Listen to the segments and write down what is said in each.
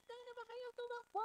Handa na ba kayo tumakbo?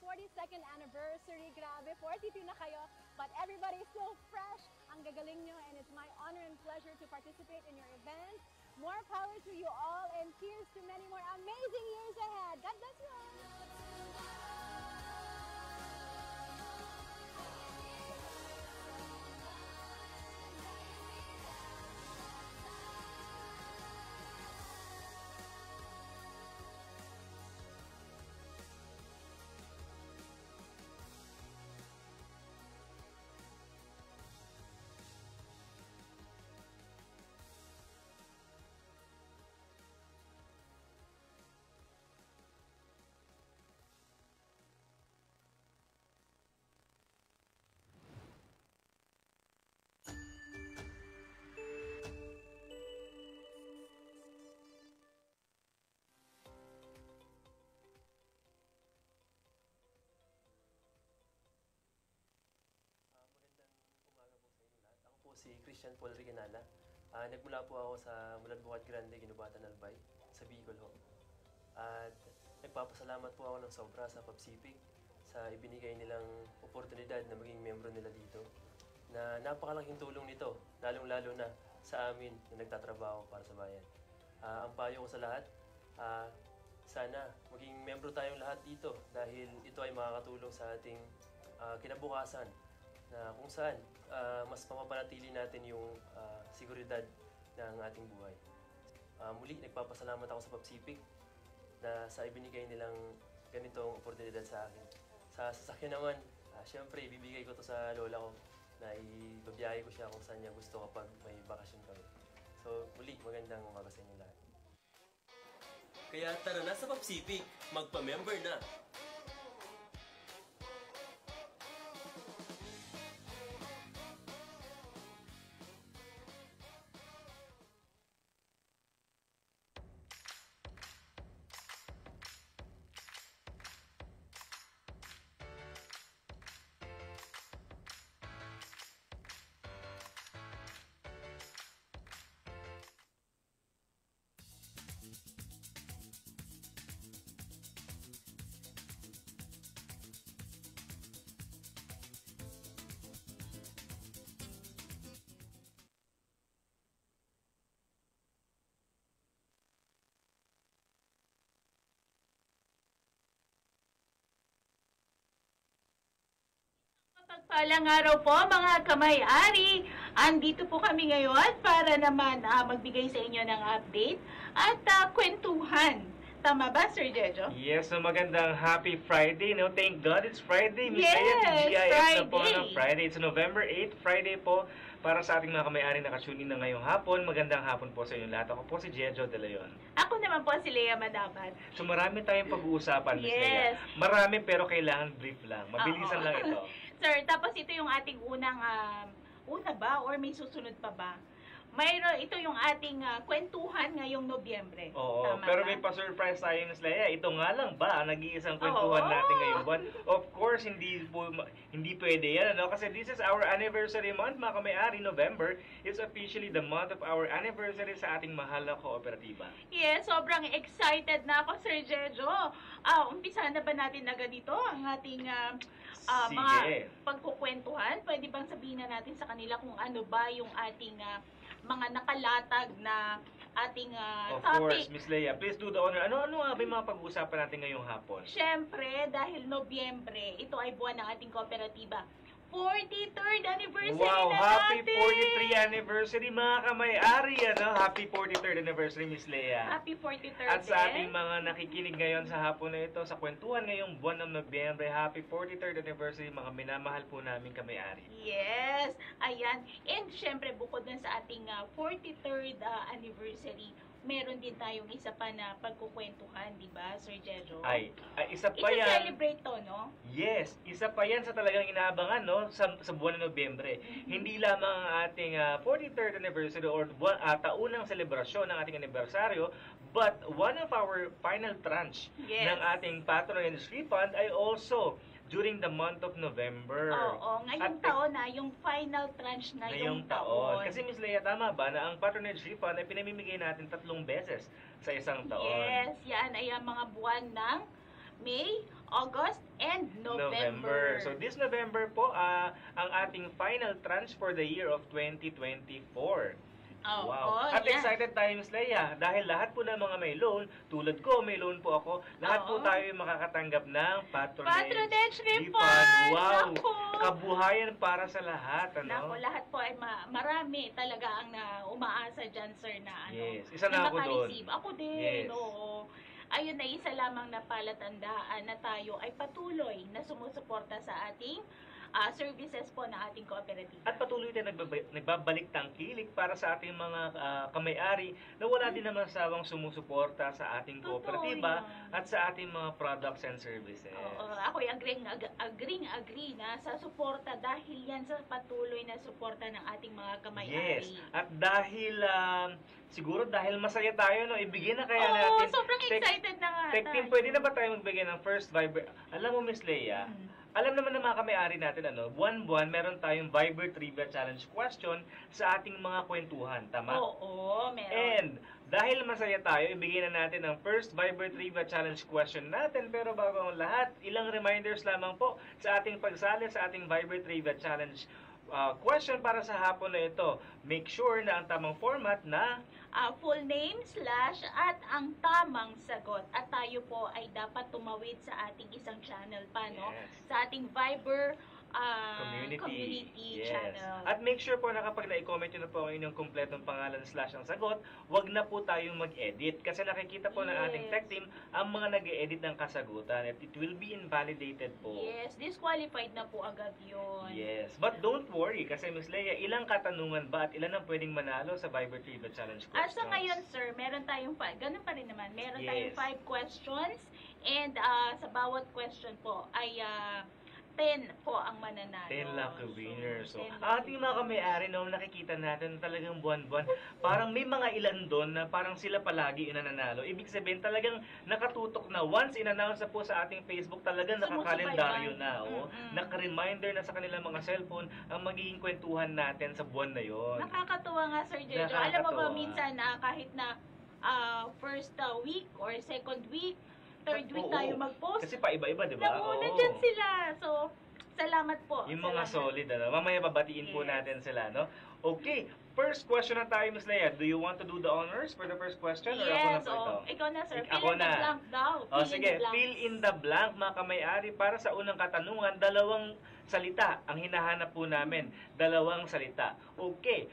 42nd anniversary. Grabe, 42 na kayo, but everybody is still fresh. Ang gagaling nyo, and it's my honor and pleasure to participate in your event. More power to you all, and cheers to many more amazing years ahead. God bless you all. Si Christian Paul Reganala. Nagmula po ako sa Muladbukat Grande, Ginubatan, Albay, sa Bicol ho. At nagpapasalamat po ako ng sobra sa PABCPIC sa ibinigay nilang oportunidad na maging membro nila dito. Na napakalaking tulong nito, lalong-lalo na sa amin na nagtatrabaho para sa bayan. Ang payo ko sa lahat, sana maging membro tayong lahat dito dahil ito ay makakatulong sa ating kinabukasan na kung saan mas mapapanatili natin yung seguridad ng ating buhay. Muli, nagpapasalamat ako sa PABCPIC na sa ibinigay nilang ganitong oportunidad sa akin. Sa sasakyan naman, syempre ibibigay ko to sa lola ko na ibabiyahe ko siya kung saan niya gusto kapag may bakasyon kami. So muli, magandang umaga sa inyo lahat. Kaya tara na sa PABCPIC, magpa-member na! Pagpalang araw po mga kamay-ari. Andito po kami ngayon para naman magbigay sa inyo ng update at kwentuhan. Tama ba, Sir Jejo? Yes, so magandang happy Friday. No? Thank God it's Friday. Yes, Friday. Na po ng Friday. Friday. It's November 8, Friday po. Para sa ating mga kamay-ari nakatune in na ngayong hapon. Magandang hapon po sa inyo lahat. Ako po si Jejo De Leon. Ako naman po si Lea Madapat. So marami tayong pag-uusapan, Miss Yes. Lea. Marami pero kailangan brief lang. Mabilisan Oo. lang ito. Sir, tapos ito yung ating unang, una ba or may susunod pa ba? Mayroon, ito yung ating kwentuhan ngayong Nobyembre. Oo, Tama pero ba? may pa-surprise tayo, Miss Lea. Ito nga lang ba ang nag-iisang kwentuhan Oo. natin ngayong buwan? Of course, hindi pwede yan, ano? Kasi this is our anniversary month, mga kamay-ari. November is officially the month of our anniversary sa ating mahal na kooperatiba. Yes, sobrang excited na ako, Sir Jejo. Umpisa na ba natin agad dito ang ating mga Sige. pagkukwentuhan? Pwede bang sabihin na natin sa kanila kung ano ba yung ating mga nakalatag na ating Of topic? course, Miss Lea. Please do the honor. Ano nga ba yung mga pag-uusapan natin ngayong hapon? Siyempre, dahil Nobyembre, ito ay buwan ng ating kooperatiba. 43rd anniversary Wow, na happy natin! 43 anniversary mga kamay-ari, ano? Happy 43rd anniversary, Miss Lea. Happy 43rd At sa din. ating mga nakikinig ngayon sa hapon na ito, sa kwentuhan ngayong buwan ng Nobyembre, happy 43rd anniversary, mga minamahal po namin kamay-ari. Yes, ayan. And syempre, bukod dun sa ating 43rd anniversary, meron din tayong isa pa na pagkukwentuhan, di ba, Sir Jejo? Ay, isa pa yan. Isa-celebrate to, no? Yes, isa pa yan sa talagang inaabangan, no, sa buwan ng Nobyembre. Hindi lamang ang ating 43rd anniversary or taunang selebrasyon ng ating anibersaryo, but one of our final tranche Yes. ng ating patronage refund ay also during the month of November. Oo, ngayong At- taon na, yung final tranche ngayong ngayong taon. Kasi Miss Lea, tama ba na ang patronage refund ay pinamimigay natin 3 beses sa isang taon? Yes, yan ay ang mga buwan ng May, August, and November. So this November po, ang ating final tranche for the year of 2024. Oh, Wow. At yan. excited tayo, Miss Leia, dahil lahat po ng mga may loan, tulad ko, may loan po ako, lahat po Oo. tayo makakatanggap ng Patronage refund! Wow! Naku! Kabuhayan para sa lahat, Nako, ano? lahat po ay marami talaga ang umaasa dyan, sir, na ano. Yes. Isa na ako doon. makareceive. Ako din, Yes. oo. Ayun na isa lamang na palatandaan na tayo ay patuloy na sumusuporta sa ating services po na ating kooperatiba. At patuloy tayo nagbabalik tangkilik para sa ating mga kamay-ari na wala din naman sawang sumusuporta sa ating Totoo kooperatiba yan. at sa ating mga products and services. Oo, ako'y agree na sa suporta dahil yan sa patuloy na suporta ng ating mga kamay-ari. Yes. At dahil, siguro dahil masaya tayo, no, ibigay na kaya Oo, natin. sobrang excited na nga Tech team, pwede na ba tayo magbigay ng first Viber? Alam mo, Miss Leia, alam naman ng mga kamay-ari natin, ano, buwan-buwan meron tayong Viber Trivia Challenge question sa ating mga kwentuhan. Tama? Oo, meron. And dahil masaya tayo, ibigay na natin ang first Viber Trivia Challenge question natin. Pero bago ang lahat, ilang reminders lamang po sa ating pagsali sa ating Viber Trivia Challenge question para sa hapon na ito. Make sure na ang tamang format na Full name / at ang tamang sagot. At tayo po ay dapat tumawid sa ating isang channel pa, no? Yes. Sa ating Viber community. Yes. channel. At make sure po na kapag na-comment nyo na po ang inyong kumpletong pangalan / ang sagot, wag na po tayong mag-edit. Kasi nakikita po ng ating Yes. tech team ang mga nag-e-edit ng kasagutan at it will be invalidated po. Yes, disqualified na po agad yun. Yes. But don't worry kasi Miss Leia, ilang katanungan ba at ilan ang pwedeng manalo sa Viber Trivia Challenge questions? At sa ngayon, sir, meron tayong ganun pa rin naman. Meron tayong Yes. 5 questions and sa bawat question po ay 10 po ang mananalo. 10 lucky winners. So, 10 ating mga kamay-ari na nakikita natin talagang buwan-buwan, parang may mga ilan doon na parang sila palagi nananalo. Ibig sabihin talagang nakatutok na once in-announce na po sa ating Facebook, talagang nakakalendaryo na. Oh. Naka-reminder na sa kanilang mga cellphone ang magiging kwentuhan natin sa buwan na yon. Nakakatuwa nga, Sir Jojo. Alam mo ba, Nakakatuwa. minsan kahit na first week or second week, third week Oo. tayo mag-post, Kasi pa-iba-iba, di ba? naku, Oo. nandyan sila. So, salamat po. Yung mga Salamat. solid, ano? Mamaya babatiin po Yes. natin sila, no? Okay, first question na tayo, Miss Leia. Do you want to do the honors for the first question? Or ako na Yes, po ito? ikaw na, sir. Ako Fill in the na. blank daw. O sige, blanks. fill in the blank, mga kamay-ari. Para sa unang katanungan, 2 salita ang hinahanap po namin. 2 salita. Okay.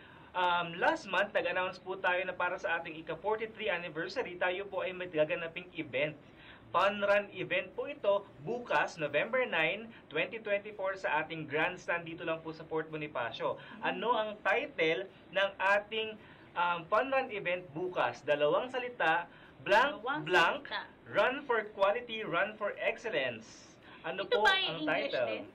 Last month, nag-announce po tayo na para sa ating ika-43 anniversary, tayo po ay may gaganaping event. Fun Run event po ito bukas, November 9, 2024 sa ating grandstand dito lang po sa Port Bonifacio. Ano ang title ng ating Fun Run event bukas? 2 salita, blank, Dalawang blank, salita. Run for Quality, Run for Excellence. Ano Ito po ba ay ang English title? din?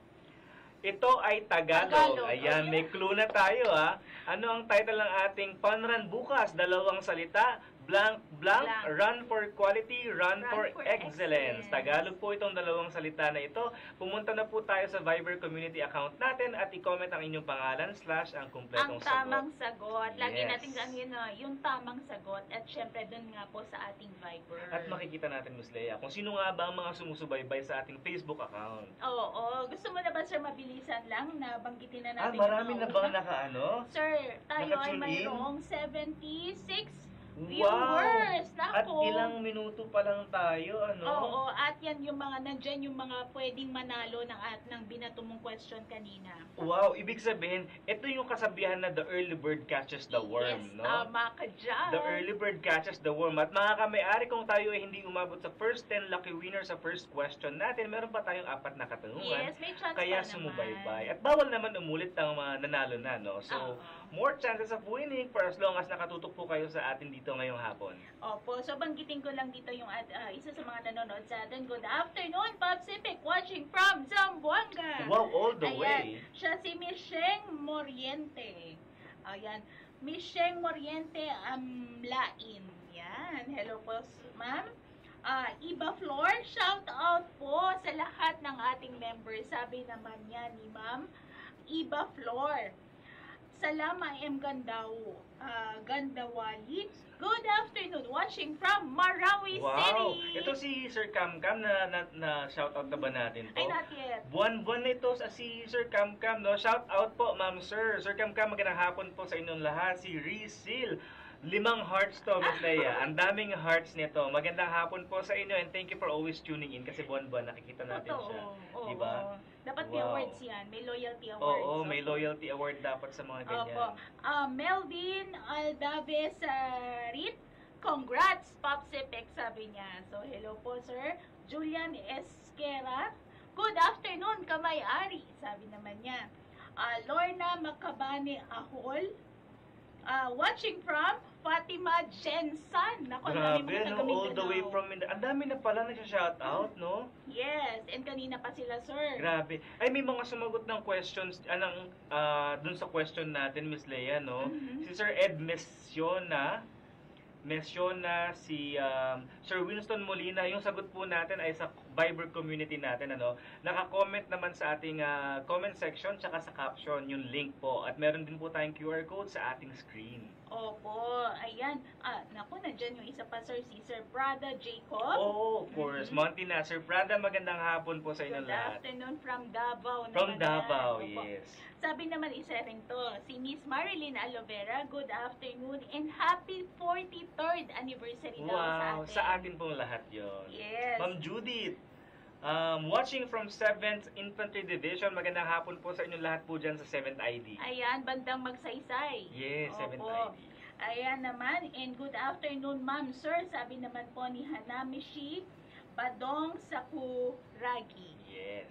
Ito ay Tagalog. Tagalog. Ayan, may clue na tayo ha. Ano ang title ng ating Fun Run bukas? 2 salita, blank, blank, Blank. Run for Quality, Run for for Excellence. Excellence. Tagalog po itong 2 salita na ito. Pumunta na po tayo sa Viber community account natin at i-comment ang inyong pangalan / ang Ang kumpletong tamang sagot. sagot. Lagi Yes. natin gawin yung tamang sagot. At syempre, dun nga po sa ating Viber. At makikita natin, Ms. Leia, kung sino nga ba ang mga sumusubaybay sa ating Facebook account. Oo. Gusto mo na ba, sir, mabilisan lang na banggitin na natin Marami yung na mga bang una? nakaano? Sir, tayo ay Naka-tune in? mayroong 76 Wow! viewers. At Nako. ilang minuto pa lang tayo, ano? Oo, at yan yung mga, nandyan yung mga pwedeng manalo ng binato mong question kanina. Wow, ibig sabihin, ito yung kasabihan na the early bird catches the worm, Yes, no? tama ka dyan. The early bird catches the worm. At mga kamay-ari, kung tayo ay hindi umabot sa first 10 lucky winners sa first question natin, meron pa tayong 4 na katanungan. Yes, may chance Kaya pa sumubaybay. naman. At bawal naman umulit ang mga nanalo na, no? So, Oo. more chances of winning for as long as nakatutok po kayo sa atin dito ngayong hapon. Opo, so banggitin ko lang dito yung isa sa mga nanonood sa atin. Good afternoon, Pacific, watching from Zamboanga. Wow, all the Ayan, way. siya si Michelle Moriente. Ayan, Michelle Moriente Amlain. Yan, hello po, ma'am. Iba Floor, shout out po sa lahat ng ating members. Sabi naman niya ni ma'am, Iba Floor. Salama M. Gandao. Gandawali. Good afternoon, watching from Marawi Wow! City. Ito si Sir Kamkam na shoutout na ba natin to? Ay, not yet. Buwan-buwan na ito si Sir Kamkam, no? Shout out po, Ma'am Sir. Sir Kamkam, magandang hapon po sa inyong lahat. Si Rizil. 5 hearts to, Miss Leia. Ang daming hearts nito. Magandang hapon po sa inyo and thank you for always tuning in kasi buwan-buwan nakikita natin siya. Oo. Diba? Dapat may Wow. awards yan. May loyalty awards. Oo, may loyalty award dapat sa mga ganyan. Opo. Melvin Aldaves Rit, congrats, Popsipek, sabi niya. So, hello po, sir. Julian Esquera, good afternoon, kamay-ari, sabi naman niya. Lorna Macabane Ahol, watching from Fatima Jensen. Naku, ang dami Grabe, mga no? taga All the way Mindanao. from Mindanao. Ang dami na pala nagsha-shoutout, no? Yes, and kanina pa sila, sir. Grabe. Ay, may mga sumagot ng questions, dun sa question natin, Miss Leia, no? Mhm. Si Sir Ed Mesiona, si Sir Winston Molina, yung sagot po natin ay sa Viber community natin, ano? Naka-comment naman sa ating comment section, tsaka sa caption, yung link po. At meron din po tayong QR code sa ating screen. Opo, ayan. Naku, nandyan yung isa pa, sir, si Sir Prada Jacob. Oh, of course. Mhm. Monty na. Sir Prada, magandang hapon po sa inyong Good lahat. afternoon from Davao. From naman Davao, yan. Opo. yes. Sabi naman isa rin to, si Miss Marilyn Alovera, good afternoon and happy 43rd anniversary daw Wow, sa sa atin. atin pong lahat yon. Yes. Ma'am Judith, watching from 7th Infantry Division, magandang hapon po sa inyong lahat po dyan sa 7th ID. Ayan, bandang magsaysay. Yes, 7th Opo. ID. Ayan naman, and good afternoon, ma'am, sir. Sabi naman po ni Hanamishi Badong Sakuragi. Yes.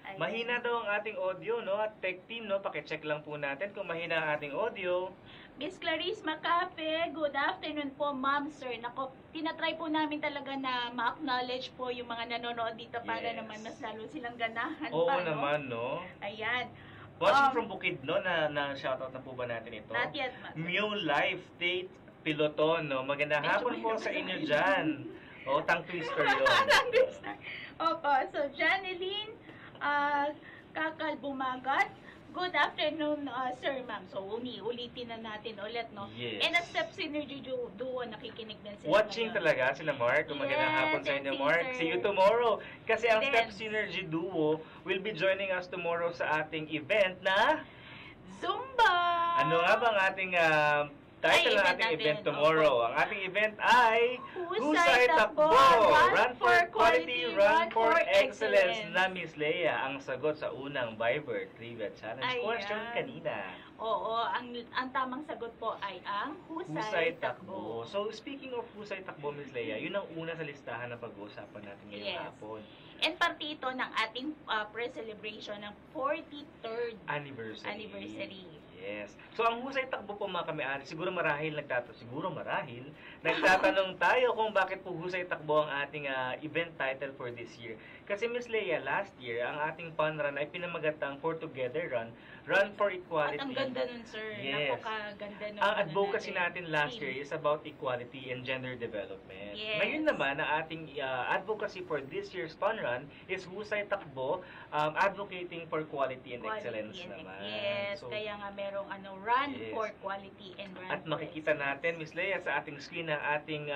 Ayan. Mahina daw ang ating audio, no? At tech team, no? Pakicheck lang po natin kung mahina ang ating audio. Miss Clarice Macape, good afternoon po, ma'am, sir. Nako, tinatry po namin talaga na ma-acknowledge po yung mga nanonood dito para Yes. naman mas lalo silang ganahan Oo pa, no? naman, no? Ayan. Watching from Bukidnon, na shoutout na po ba natin ito? Not yet, ma'am. Mew Life Tate Piloton, no? Magandang Medyo hapon po mahirap sa sa inyo akin. dyan. O, tongue twister yun. Opo, so Janeline Kakal Bumagat, good afternoon, sir, ma'am. So, ulitin na natin ulit, no? Yes. And a Step Synergy Duo, nakikinig din sila. Watching ngayon. talaga sila, Mark. Magandang Yes, hapon sa and inyo, si Mark. Sir See you tomorrow. Kasi ang Then, Step Synergy Duo will be joining us tomorrow sa ating event na... Zumba! Ano nga ba ang ating title ng Ay, event ating natin. event tomorrow? Opo. Ang ating event ay Husay Takbo, Run for Quality, Run for Excellence na Miss Leia ang sagot sa unang Viber Trivia Challenge Ayan. question kanina. Oo, ang tamang sagot po ay ang Husay Husay Takbo. Takbo. So, speaking of Husay Takbo, Miss Leia, yun ang una sa listahan na pag-uusapan natin ngayong Yes. hapon. And parte ito ng ating pre-celebration ng 43rd anniversary. Yes. So, ang Husay Takbo po mga kami-ari, siguro marahil nagtatanong tayo kung bakit po Husay Takbo ang ating event title for this year. Kasi Miss Leia, last year, ang ating fun run ay pinamagatang For Together Run for Equality. At ang ganda nun, sir. Yes. Napakaganda nun. Ang advocacy natin last Team. year is about equality and gender development. Yes. Ngayon naman, ang ating advocacy for this year's fun run is Husay Takbo, advocating for quality and excellence naman. Yes, So, kaya nga merong run Yes. for quality and run at for makikita natin, Miss Leia, sa ating screen ang ating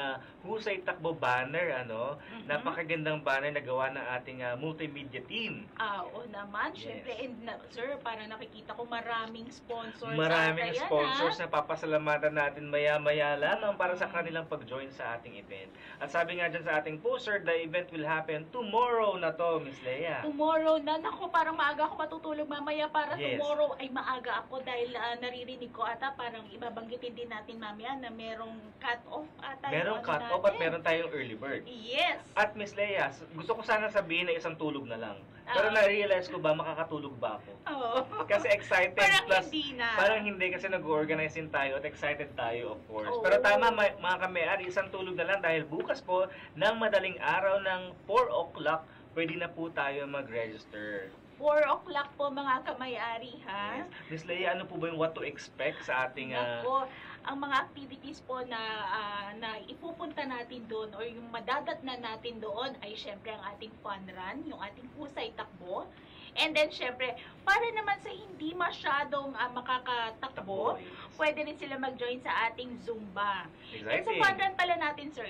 Husay Takbo banner, Mhm. Napakagandang banner na gawa ng ating multimedia team. Oo naman, Yes. syempre, and sir, para nakikita ko maraming sponsors. Maraming Ayan, sponsors na papasalamatan natin maya-maya lamang para sa kanilang pag-join sa ating event. At sabi nga dyan sa ating poster, the event will happen tomorrow na to, Miss Leia. Tomorrow na, naku, parang maaga ako matutulog mamaya para Yes. tomorrow ay maaga ako dahil naririnig ko ata parang ibabanggitin din natin mamaya na merong cut-off ata. yung Merong ano cut-off at natin. meron tayong early bird. Yes. At Miss Leia, gusto ko sana sabihin na isang tulog na lang. Pero Oo. na-realize ko ba makakatulog ba ako? Oo. Kasi excited Parang plus hindi na. parang hindi kasi nag-organize din tayo at excited tayo of course. Oo. Pero tama mga kami-ari, isang tulog na lang dahil bukas po ng madaling araw ng 4 o'clock pwede na po tayo mag-register. 4 o'clock po mga kamay-ari, ha? Yes. Miss Leia, ano po ba yung what to expect sa ating Nako, ang mga activities po na ipupunta natin doon or yung madadatnan natin doon ay syempre ang ating fun run, yung ating Husay Takbo. And then, syempre, para naman sa hindi masyadong makakatakbo, pwede rin sila mag-join sa ating Zumba. And sa Exciting. fun run pala natin, sir,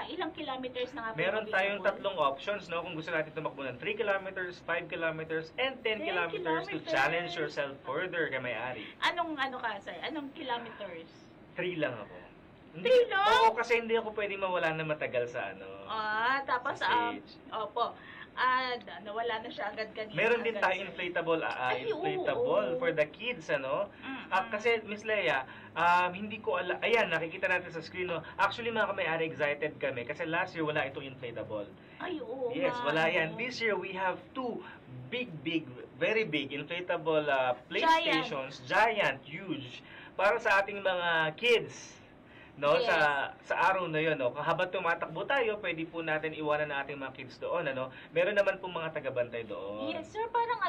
ilang kilometers na nga po Meron tayong available? 3 options, no? Kung gusto natin tumakbo ng 3 kilometers, 5 kilometers, and 10 10 kilometers to kilometers. challenge yourself further kay may-ari. Anong ka, sir? Anong kilometers? 3 lang ako. 3 lang? Oo, kasi hindi ako pwedeng mawala na matagal sa Tapos, sa stage. opo. Nawala na siya agad kanina. Meron din agad, tayo sir. inflatable, Ay, oo, inflatable oo. for the kids, ano? Mm-mm. Kasi, Miss Leia, hindi ko alam, ayan, nakikita natin sa screen, no? Actually, mga kamay-ari, excited kami kasi last year wala itong inflatable. Ay, oo. Yes, nga, wala no? yan. This year, we have 2 big, very big inflatable playstations, giant, huge, para sa ating mga kids. No, Yes. sa araw na 'yon, no. Habang tumatakbo tayo, pwede po natin iwanan ang ating mga kids doon, ano. Meron naman po mga tagabantay doon. Yes, sir, parang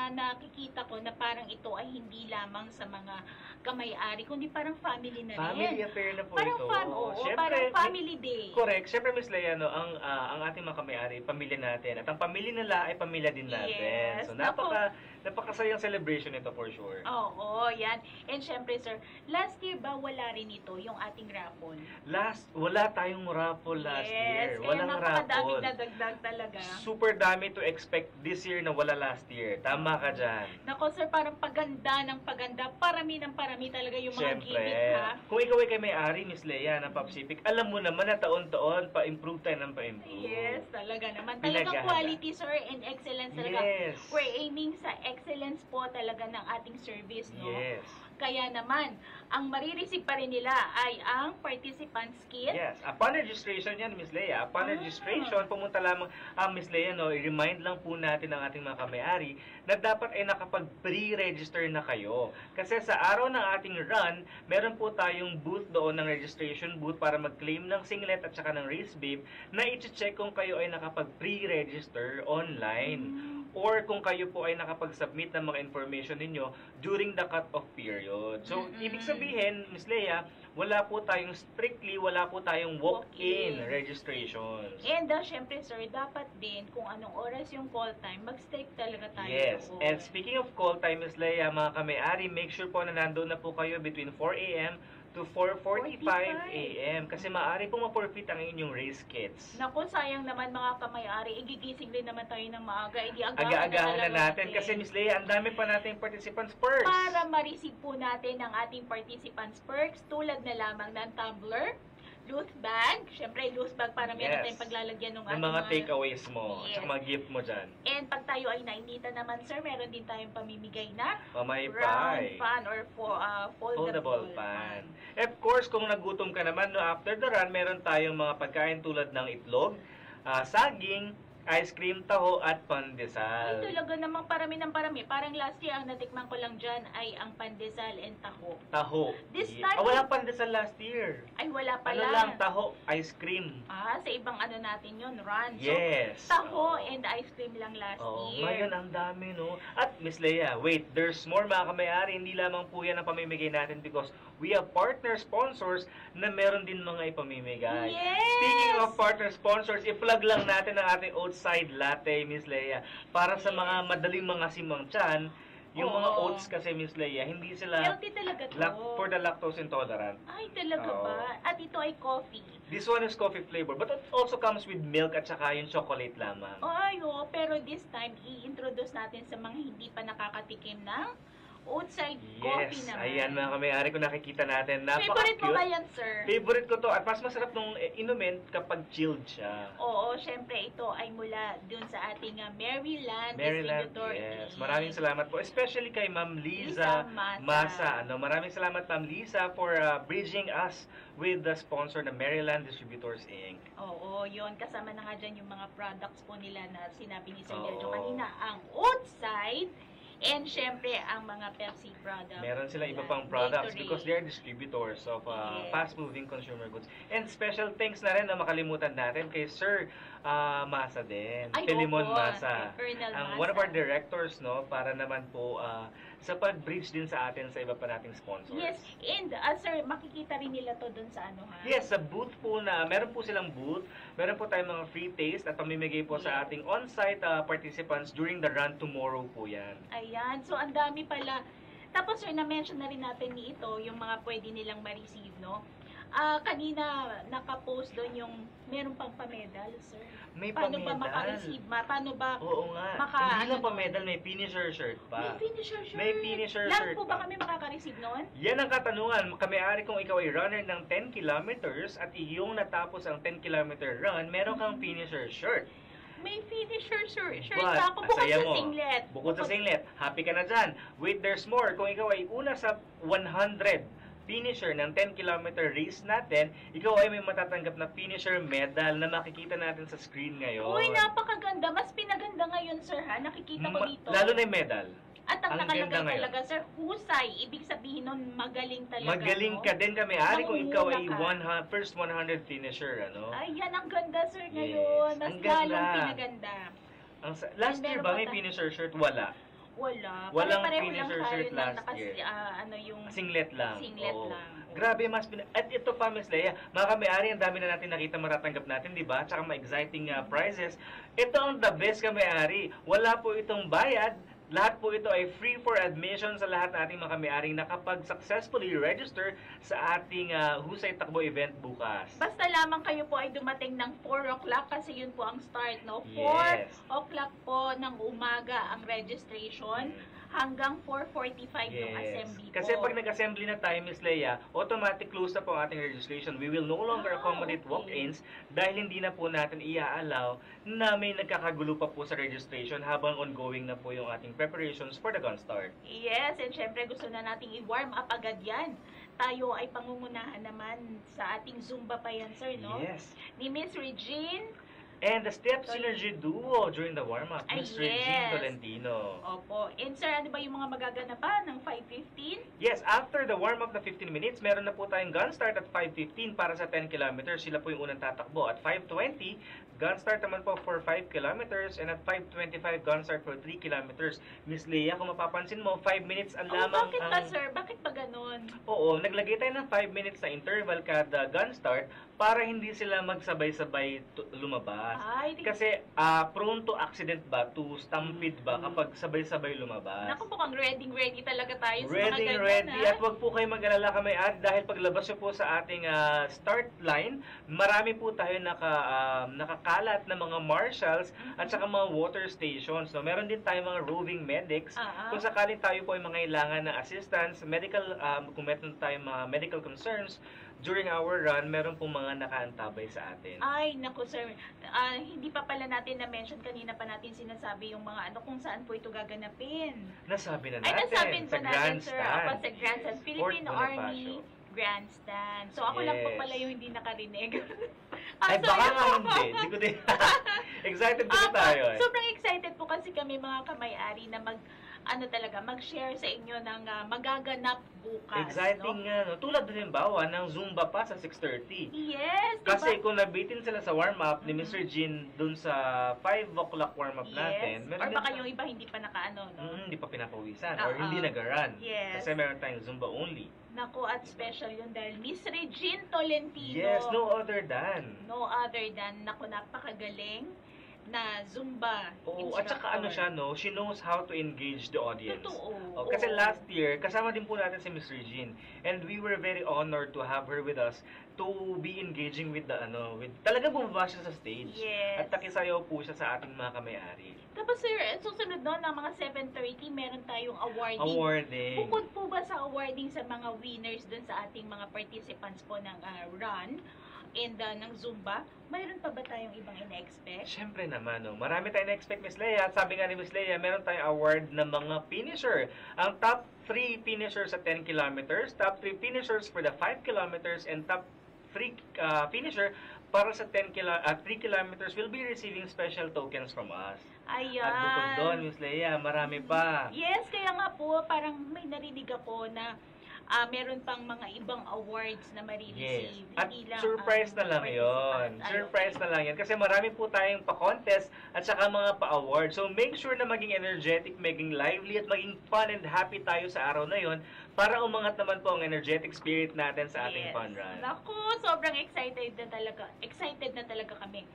nakikita ko na parang ito ay hindi lamang sa mga kamay-ari, kundi parang family na rin. Family affair na po Parang ito. parang family day. Correct. Siyempre, Miss Leia, no, ang ating mga kamay-ari, pamilya natin. At ang pamilya nila ay pamilya din natin. Yes. So, napakasayang celebration ito for sure. Oo, yan. And syempre, sir, last year ba wala rin ito, yung ating raffle? Wala tayong raffle last year. Yes, kaya Walang napakadaming raffle. nadagdag talaga. Super dami to expect this year na wala last year. Tama ka dyan. Nako, sir, parang paganda ng paganda. Parami ng parami talaga yung mga Siyempre, gimmick, ha? kung ikaw ay kay may-ari, Miss Leia, ng Pacific, alam mo naman na taon-taon, pa-improve tayo ng pa-improve. Yes, talaga naman. Talagang Pinaghahanda. quality, sir, and excellence talaga. Yes. We're aiming sa excellence po talaga ng ating service, no? Yes. Kaya naman, ang marireceive pa rin nila ay ang participants kit. Yes. Upon registration yan, Miss Leia. Upon registration, pumunta lamang, Miss Leia, no, i-remind lang po natin ang ating mga kamay-ari na dapat ay nakapag-pre-register na kayo. Kasi sa araw ng ating run, meron po tayong booth doon ng registration booth para mag-claim ng singlet at saka ng race babe na i-check kung kayo ay nakapag-pre-register online. Or kung kayo po ay nakapag-submit ng mga information ninyo during the cut-off period. So, ibig sabihin, Miss Leia, wala po tayong walk-in registrations. And syempre, sir, dapat din kung anong oras yung call time, mag-stay talaga tayo. Yes. doon. And speaking of call time, Miss Leia, mga kamay-ari, make sure po na nandoon na po kayo between 4 a.m. to 4:45 a.m. Kasi maaari pong ma-forfeit ang inyong race kits. Naku, sayang naman mga kamay-ari, igigising din naman tayo ng maaga, Aga-agahan na natin. Kasi Miss Leia, ang dami pa nating participants perks. para ma-receive po natin ang ating participants perks tulad na lamang ng tumbler, loose bag, syempre loose bag para meron Yes. tayong paglalagyan ng Ng ating mga takeaways mo. Yes. At mga gift mo dyan. And pag tayo ay nainitan naman, sir, meron din tayong pamimigay na Mamay round pie. pan or foldable Pan. Of course, kung nagutom ka naman, no, after the run, meron tayong mga pagkain tulad ng itlog, saging, ice cream, taho, at Ay, pandesal. talaga namang parami ng parami. Parang last year, ang natikman ko lang dyan ay ang pandesal and taho. Taho. This Yeah. time- Walang pandesal last year. Ay, wala Ano pala. lang, taho, ice cream. Sa ibang ano natin yun, run. Yes. So, taho Oo. and ice cream lang last Oo, year. ngayon ang dami, no? At Miss Leia, wait, there's more mga kamay-ari. Hindi lamang po yan ang pamimigay natin because we have partner sponsors na meron din mga ipamimigay. Yes! Speaking of partner sponsors, i-plug lang natin ang ating outside latte, Miss Leia. Para sa mga madaling mga simang tiyan, yung mga Oo. oats kasi, Miss Leia, hindi sila Healthy talaga to. for the lactose intolerant. Ay, talaga Oo. ba? At ito ay coffee. This one is coffee flavor, but it also comes with milk at saka yung chocolate lamang. Ay, oo. Pero this time, i-introduce natin sa mga hindi pa nakakatikim ng outside coffee Yes, naman. ayan mga kamay-ari kung nakikita natin. Favorite mo Napaka-cute. ba yan, sir? Favorite ko to at mas masarap nung inumin kapag chilled siya. Oo, syempre ito ay mula dun sa ating Maryland Distributor. Yes. Maraming salamat po. Especially kay Ma'am Liza Liza Masa. Masa. Maraming salamat Ma'am Liza for bridging us with the sponsor na Maryland Distributors Inc. Oo, yun. Kasama na nga dyan yung mga products po nila na sinabi ni Sir Oo. Deljo kanina. Ang outside and syempre ang mga Pepsi products. Meron sila iba nila. pang products Gatorade. because they're distributors of Yes. fast-moving consumer goods. And special thanks na rin na makalimutan natin kay Sir Masa din. Ay, Filimon opo, Masa. kay Colonel Ang Masa. one of our directors, no, para naman po sa pag-bridge din sa atin sa iba pa nating sponsors. Yes, and sir, makikita rin nila to dun sa ano ha? Yes, sa booth po na, meron po silang booth, meron po tayong mga free taste at pamimigay po sa ating on-site participants during the run tomorrow po yan. Ayan, so ang dami pala. Tapos sir, na-mention na rin natin ni ito, yung mga pwede nilang ma-receive, no? Kanina naka-post doon yung meron pang pa-medal, sir. May Paano ba pa-medal. maka-receive? Paano ba Oo nga. Hindi lang pa-medal, may finisher shirt pa. May finisher shirt. May finisher Lahat shirt po ba pa. kami makaka-receive noon? Yan ang katanungan. Kami-ari kung ikaw ay runner ng 10 kilometers at iyong natapos ang 10 kilometer run, meron kang finisher shirt. May finisher shirt But, pa ako bukod asaya sa mo. singlet. Bukod sa singlet, happy ka na dyan. Wait, there's more. Kung ikaw ay una sa 100 finisher ng 10 kilometer race natin, ikaw ay may matatanggap na finisher medal na makikita natin sa screen ngayon. Uy, napakaganda. Mas pinaganda ngayon, sir, ha? Nakikita ko dito. Lalo na yung medal. At ang ang nakalagay ganda ngayon. talaga, sir, husay. Ibig sabihin nun, magaling talaga. Magaling no? ka din kami-ari kung ikaw ay Nangunguna ka. first 100 finisher, ano? Ayan, ang ganda, sir, Yes, ngayon. Mas ang ganda. lalong pinaganda. Last year meron ba pa may ta- finisher shirt? Wala. Wala. Walang Pare-pareho finisher lang tayo shirt na last nakas, year. ano yung Singlet lang. Singlet Oo. lang. Grabe, mas at ito pa, Miss Leia, mga kami-ari, ang dami na natin nakita matatanggap natin, di ba? Tsaka mga exciting prizes. Ito ang the best kami-ari. Wala po itong bayad. Lahat po ito ay free for admission sa lahat ng ating mga kami-aring nakapag-successfully register sa ating Husay Takbo event bukas. Basta lamang kayo po ay dumating ng 4 o'clock kasi yun po ang start, no? 4 Yes. o'clock po ng umaga ang registration hanggang 4:45 yung assembly po. Kasi pag nag-assembly na tayo, Miss Leia, automatic close na po ang ating registration. We will no longer accommodate Okay. walk-ins dahil hindi na po natin i-allow na may nagkakagulo pa po sa registration habang ongoing na po yung ating preparations for the gun start. Yes, and syempre gusto na nating i-warm up agad yan. Tayo ay pangungunahan naman sa ating Zumba pa yan, sir, no? Yes. Ni Miss Regine. And the Step Synergy Duo during the warm-up, Ay, Miss Regine yes. Tolentino. Opo. And sir, ano ba yung mga magaganapan ng 5:15? Yes, after the warm-up na 15 minutes, meron na po tayong gun start at 5:15 para sa 10 kilometers. Sila po yung unang tatakbo. At 5:20, gun start naman po for 5 kilometers. And at 5:25, gun start for 3 kilometers. Miss Leia, kung mapapansin mo, 5 minutes ang lamang bakit ba, sir? Bakit ba ganun? Oo, naglagay tayo ng 5 minutes na interval kada gun start para hindi sila magsabay-sabay lumabas. Ay, Kasi prone to accident ba, to stampede ba kapag sabay-sabay lumabas. naku, mukhang ready talaga tayo sa mga Ready, ganyan, ready. ha? At wag po kayo mag-alala kami dahil paglabas nyo po sa ating start line, marami po tayo nakakalat na mga marshals at saka mga water stations. No? Meron din tayo mga roving medics. Kung sakaling tayo po ay mangailangan ng assistance, medical, kung meron tayong mga medical concerns, during our run, meron pong mga nakaantabay sa atin. Ay, naku sir, hindi pa pala natin na-mention, kanina pa natin sinasabi yung mga kung saan po ito gaganapin. Nasabi na Ay, natin. nasabi sa pa natin, sir. grandstand. Ako sa Grandstand. Philippine Fort Army Bonifacio. Grandstand. So, ako lang po Yes. pala yung hindi nakarinig. Ay, so, baka yun. nga hindi. Hindi ko din. Excited din tayo. Sobrang excited po kasi kami mga kamay-ari na mag-share sa inyo ng magaganap bukas. Exciting no? nga, no? Tulad din halimbawa ng Zumba pa sa 6:30. Yes, Kasi diba? kung nabitin sila sa warm-up ni Mr. Jean dun sa 5 o'clock warm-up natin, Yes. Or din baka sa- yung iba hindi pa nakaano, no? hindi pa pinapawisan or Oo. hindi nag-run. Yes. Kasi meron tayong Zumba only. Naku, at special yun dahil Miss Regine Tolentino. Yes, no other than. No other than, naku, napakagaling na Zumba Oo, at saka ano siya, no? She knows how to engage the audience. Totoo. Oh, kasi Oo. last year, kasama din po natin si Miss Regine. And we were very honored to have her with us to be engaging with talaga bumaba siya sa stage. Yes. At nakisayaw po siya sa ating mga kamay-ari. Tapos sir, susunod doon ng mga 7:30, meron tayong awarding. Awarding. Bukod po ba sa awarding sa mga winners dun sa ating mga participants po ng run and ng Zumba, mayroon pa ba tayong ibang ina-expect? Siyempre naman, no? Marami tayong na-expect, Miss Leia. At sabi nga ni Miss Leia, meron tayong award ng mga finisher. Ang top 3 finishers sa 10 kilometers, top 3 finishers for the 5 kilometers, and top 3 finisher para sa 3 kilometers will be receiving special tokens from us. Ayan. At bukod doon, Miss Leia, marami pa. Yes, kaya nga po, parang may narinig ako na meron pang mga ibang awards na Yes. marireceive. At Hindi lang, surprise na lang yon. participants. Ay, Surprise okay. na lang yan. Kasi marami po tayong pa-contest at saka mga pa-award. So make sure na maging energetic, maging lively at maging fun and happy tayo sa araw na yon para umangat naman po ang energetic spirit natin sa ating Yes. fun run. Naku, sobrang excited na talaga. Excited na talaga kami.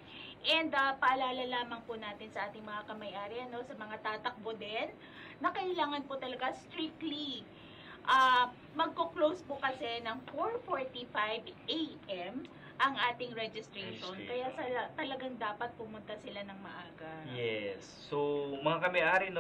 And paalala lamang po natin sa ating mga kamay-ari, sa mga tatakbo din, na kailangan po talaga strictly magko-close po kasi ng 4:45 a.m. ang ating registration. Kaya talagang dapat pumunta sila ng maaga. Yes. So, mga kami-ari,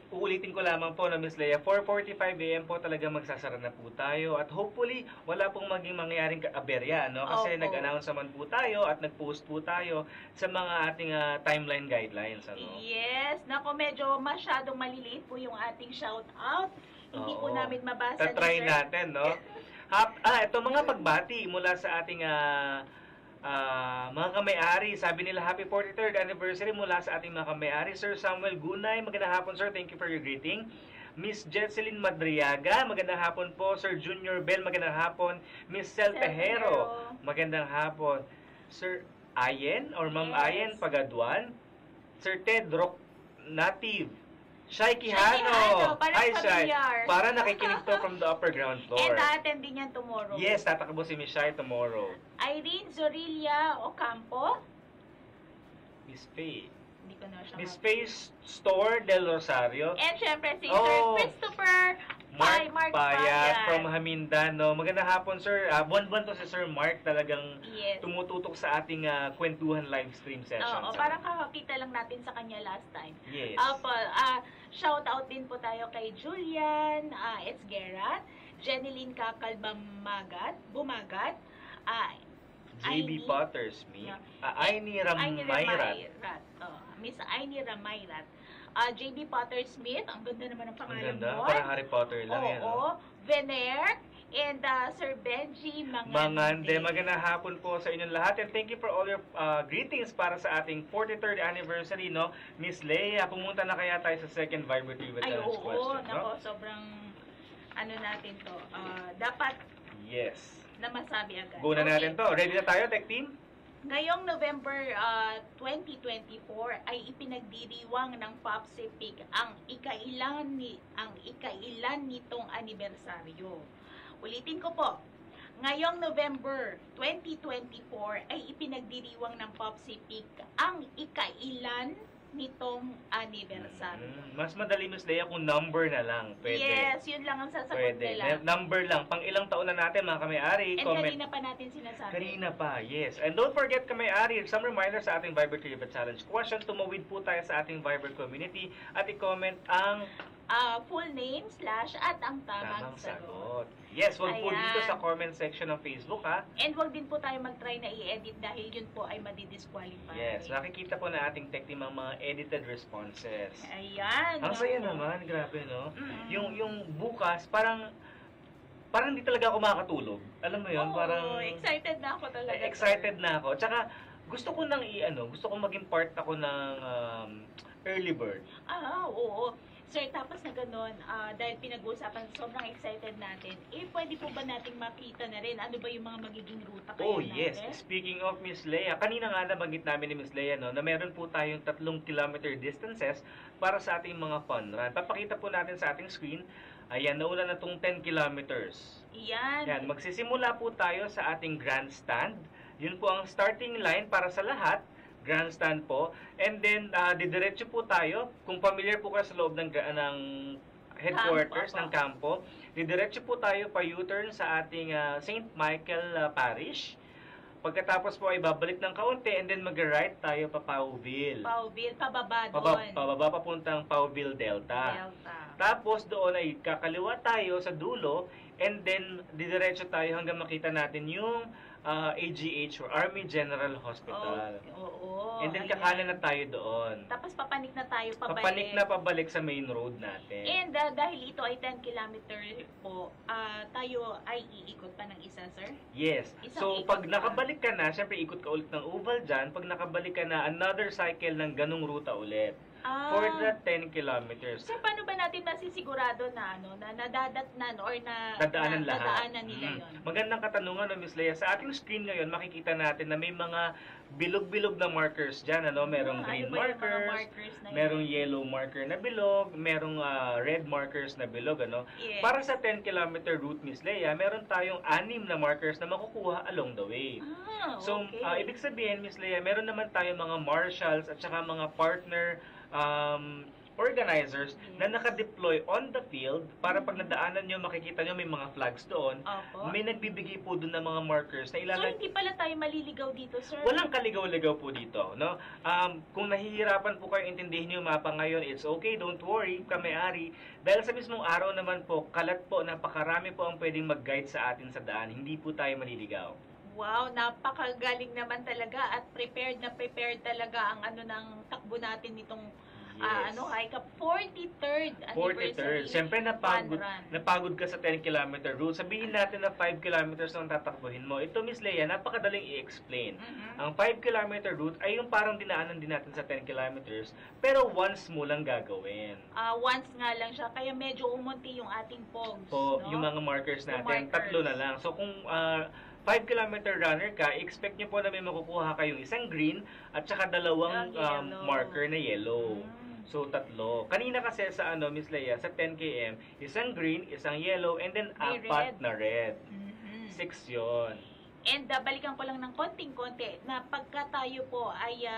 uulitin ko lamang po na Miss Leia, 4:45 a.m. po talaga magsasara na po tayo at hopefully wala pong maging mangyayaring aberya, no? Kasi Opo. nag-announce naman po tayo at nag-post po tayo sa mga ating timeline guidelines, ano? Yes. Naku, medyo masyadong maliliit po yung ating shout out. Hindi po Oo. namin mabasa. Tatry ni Sir. natin, no? Ito mga pagbati mula sa ating mga kamay-ari. Sabi nila, happy 43rd anniversary mula sa ating mga kamay-ari. Sir Samuel Gunay, magandang hapon, sir. Thank you for your greeting. Miss Jetseline Madriaga, magandang hapon po. Sir Junior Bell, magandang hapon. Miss Cel Pejero, magandang hapon. Sir Ayen, or Ma'am Yes. Ayen Pagaduan. Sir Ted Rock Native. Shai Shai Quijano. Quijano, parang Hi, Shai. familiar. Para nakikinig to from the upper ground floor. And attend din yan tomorrow. Yes, tatakbo si Miss Shai tomorrow. Irene Zorilla Ocampo. Miss Faye. Hindi ko na siya Miss Faye's Store del Rosario. And syempre si Oh. Sir Christopher Mark Payat. Payat from Hamindano. Magandang hapon, sir. Buwan-buwan to si Sir Mark. Talagang Yes. tumututok sa ating kwentuhan live stream session. Oo, parang kakakita lang natin sa kanya last time. Yes. Shout out din po tayo kay Julian Esguera, Jeneline Bumagat, JB Aini- Pottersmith. Aini Aini Ramayrat. Ramayrat. Miss Aini Ramayrat. JB Pottersmith, ang ganda naman ng Ang pangalan ganda. mo. Parang Harry Potter lang yan. Oo. Vener and Sir Benji Mangande. Magandang hapon po sa inyong lahat and thank you for all your greetings para sa ating 43rd anniversary, no? Miss Leia, pumunta na kaya tayo sa second Viber Trivia Ay, Challenge oo. question, no? Nako, sobrang natin to. Dapat Yes. na masabi agad. Go na Okay. natin to. Ready na tayo, Tech Team? Ngayong November 2024 ay ipinagdiriwang ng POPSIPIC ang ikailan nitong anibersaryo. Ulitin ko po. Ngayong November 2024 ay ipinagdiriwang ng POPSIPIC ang ikailan nitong anibersaryo. Mas madali, Miss Leia, kung number na lang. Pwede. Yes, yun lang ang sasagot Pwede. nila. Number lang. Pang ilang taon na natin, mga kamay-ari. And Comment. kanina pa natin sinasabi. Kanina pa, yes. And don't forget, kamay-ari, some reminders sa ating Viber Trivia Challenge question. Tumawid po tayo sa ating Viber community at i-comment ang Full name / at ang tamang tamang sagot. sagot. Yes, wag po Ayan. dito sa comment section ng Facebook, ha? And wag din po tayo mag-try na i-edit dahil yun po ay madidisqualify. Yes, nakikita po na ating tech team ang mga edited responses. Ayan. Ang saya naman, grabe, no? Mm. Yung bukas, parang di talaga ako makakatulog. Alam mo yun, Oo, parang excited na ako talaga. excited na ako. Tsaka gusto ko gusto ko maging part ako ng early bird. Oo. Sir, tapos na ganun, dahil pinag-uusapan, sobrang excited natin, pwede po ba nating makita na rin ano ba yung mga magiging ruta kayo Oh, yes. natin? Speaking of Miss Leia, kanina nga nabanggit namin ni Miss Leia, no, na meron po tayong 3 kilometer distances para sa ating mga fun run. Papakita po natin sa ating screen. Ayan, nauna na itong 10 kilometers. Yan. Yan, magsisimula po tayo sa ating grandstand. Yun po ang starting line para sa lahat. Grandstand po. And then, didiretso po tayo. Kung familiar po kayo sa loob ng headquarters Campo, ng kampo, didiretso po tayo pa U-turn sa ating St. Michael Parish. Pagkatapos po ay babalik ng kaunti and then mag-right tayo pa Pauville. Pauville, pababa doon. Pababa papuntang Pauville Delta. Tapos doon ay kakaliwa tayo sa dulo and then didiretso tayo hanggang makita natin yung AGH or Army General Hospital. Oo. And then ayan. kakanan na tayo doon. Tapos papanik na tayo pabalik. Papanik na pabalik sa main road natin. And dahil ito ay 10 kilometer po, tayo ay iikot pa ng isa, sir? Yes. Isang So, ikot pag pa. nakabalik ka na, syempre ikot ka ulit ng oval dyan. Pag nakabalik ka na, another cycle ng ganong ruta ulit. for the 10 kilometers. So, paano ba natin masisigurado na na nadadatnan or na Dadaanan lahat. dadaanan nila yon? Magandang katanungan, no, Miss Leia. Sa ating screen ngayon, makikita natin na may mga bilog-bilog na markers dyan. Merong green ano ba yung mga markers, markers na yun? merong yellow marker na bilog, merong red markers na bilog. Yes. Para sa 10-kilometer route, Miss Leia, meron tayong 6 na markers na makukuha along the way. So, okay. ibig sabihin, Miss Leia, meron naman tayong mga marshals at saka mga partner organizers na naka-deploy on the field para pag nadaanan nyo, makikita nyo may mga flags doon. Opo. May nagbibigay po doon ng mga markers na So, ilalagay. hindi pala tayo maliligaw dito, sir? Walang kaligaw-ligaw po dito, no? Kung nahihirapan po kayo intindihin yung mapa ngayon, it's okay, don't worry, kamay-ari. Dahil sa mismong araw naman po, kalat po, napakarami po ang pwedeng mag-guide sa atin sa daan. Hindi po tayo maliligaw. Wow, napakagaling naman talaga at prepared talaga ang ng takbo natin nitong Yes. hike up 43rd anniversary. 43rd. Siyempre, fun run. napagod ka sa 10-kilometer route. Sabihin natin na 5 kilometers ang tatakbuhin mo. Ito, Miss Leia, napakadaling i-explain. Ang 5-kilometer route ay yung parang dinaanan din natin sa 10 kilometers, pero once mo lang gagawin. Once nga lang siya, kaya medyo umunti yung ating pogs. So, no? yung mga markers Yung natin, markers. 3 na lang. So, kung 5-kilometer runner ka, expect nyo po na may makukuha kayong isang green at saka dalawang Yellow. marker na yellow. So, 3. Kanina kasi sa Miss Leia, sa 10 km, isang green, isang yellow, and then May 4 na red. Mhm. 6 yon. And balikan ko lang ng konting-konti na pagka tayo po ay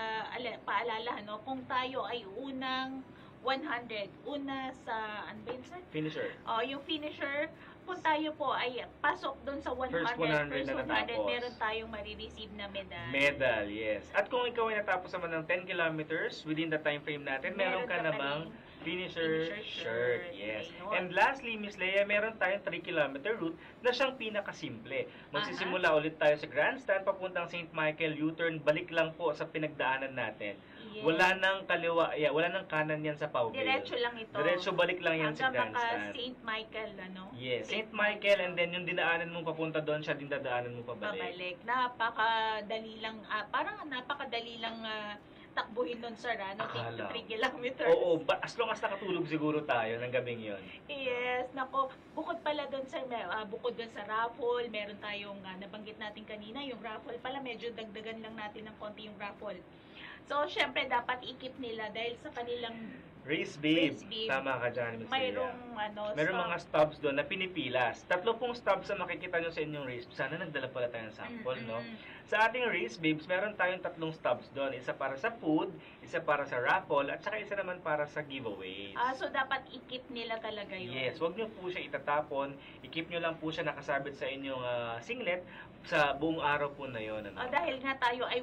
paalala, kung tayo ay unang 100, una sa, ano ba yun, sir? Finisher. Yung finisher, kung tayo po ay pasok doon sa 100, First 100 na natapos. meron tayong marireceive na medal. Medal, yes. At kung ikaw ay natapos naman ng 10 kilometers within the time frame natin, meron ka namang finisher shirt. Yes. Ayun. And lastly, Miss Leia, meron tayong 3-kilometer route na siyang pinakasimple. Magsisimula ulit tayo sa grandstand, papuntang St. Michael, U-turn, balik lang po sa pinagdaanan natin. Yes. Wala nang kaliwa, wala nang kanan yan sa Powell. Diretso lang ito. Diretso balik lang yan sa hanggang grandstand. St. Michael, Yes, St. Michael, and then yung dinaanan mo papunta doon, siya din dadaanan mo pabalik. Pabalik. Napakadali lang, parang napakadali lang takbuhin nun, sir, Akala. 3 kilometers. Oo, as long as nakatulog siguro tayo ng gabing yon. Yes, nako, bukod pala doon, sir, bukod doon sa raffle, meron tayong, nabanggit natin kanina, yung raffle pala, medyo dagdagan lang natin ng konti yung raffle. So, syempre, dapat ikip nila dahil sa kanilang Race Babe. Race Babe. Tama ka dyan, Miss Leia. mayroong, Meron stop. mga stubs doon na pinipilas. 3 pong stubs na makikita nyo sa inyong race. Sana nagdala pala tayo ng sample, no? Sa ating Race Babes, meron tayong 3 stubs doon. Isa para sa food, isa para sa raffle, at saka isa naman para sa giveaways. So, dapat ikip nila talaga yun. Yes, wag nyo po siya itatapon. I-keep nyo lang po siya nakasabit sa inyong singlet sa buong araw po na yon. Dahil nga tayo ay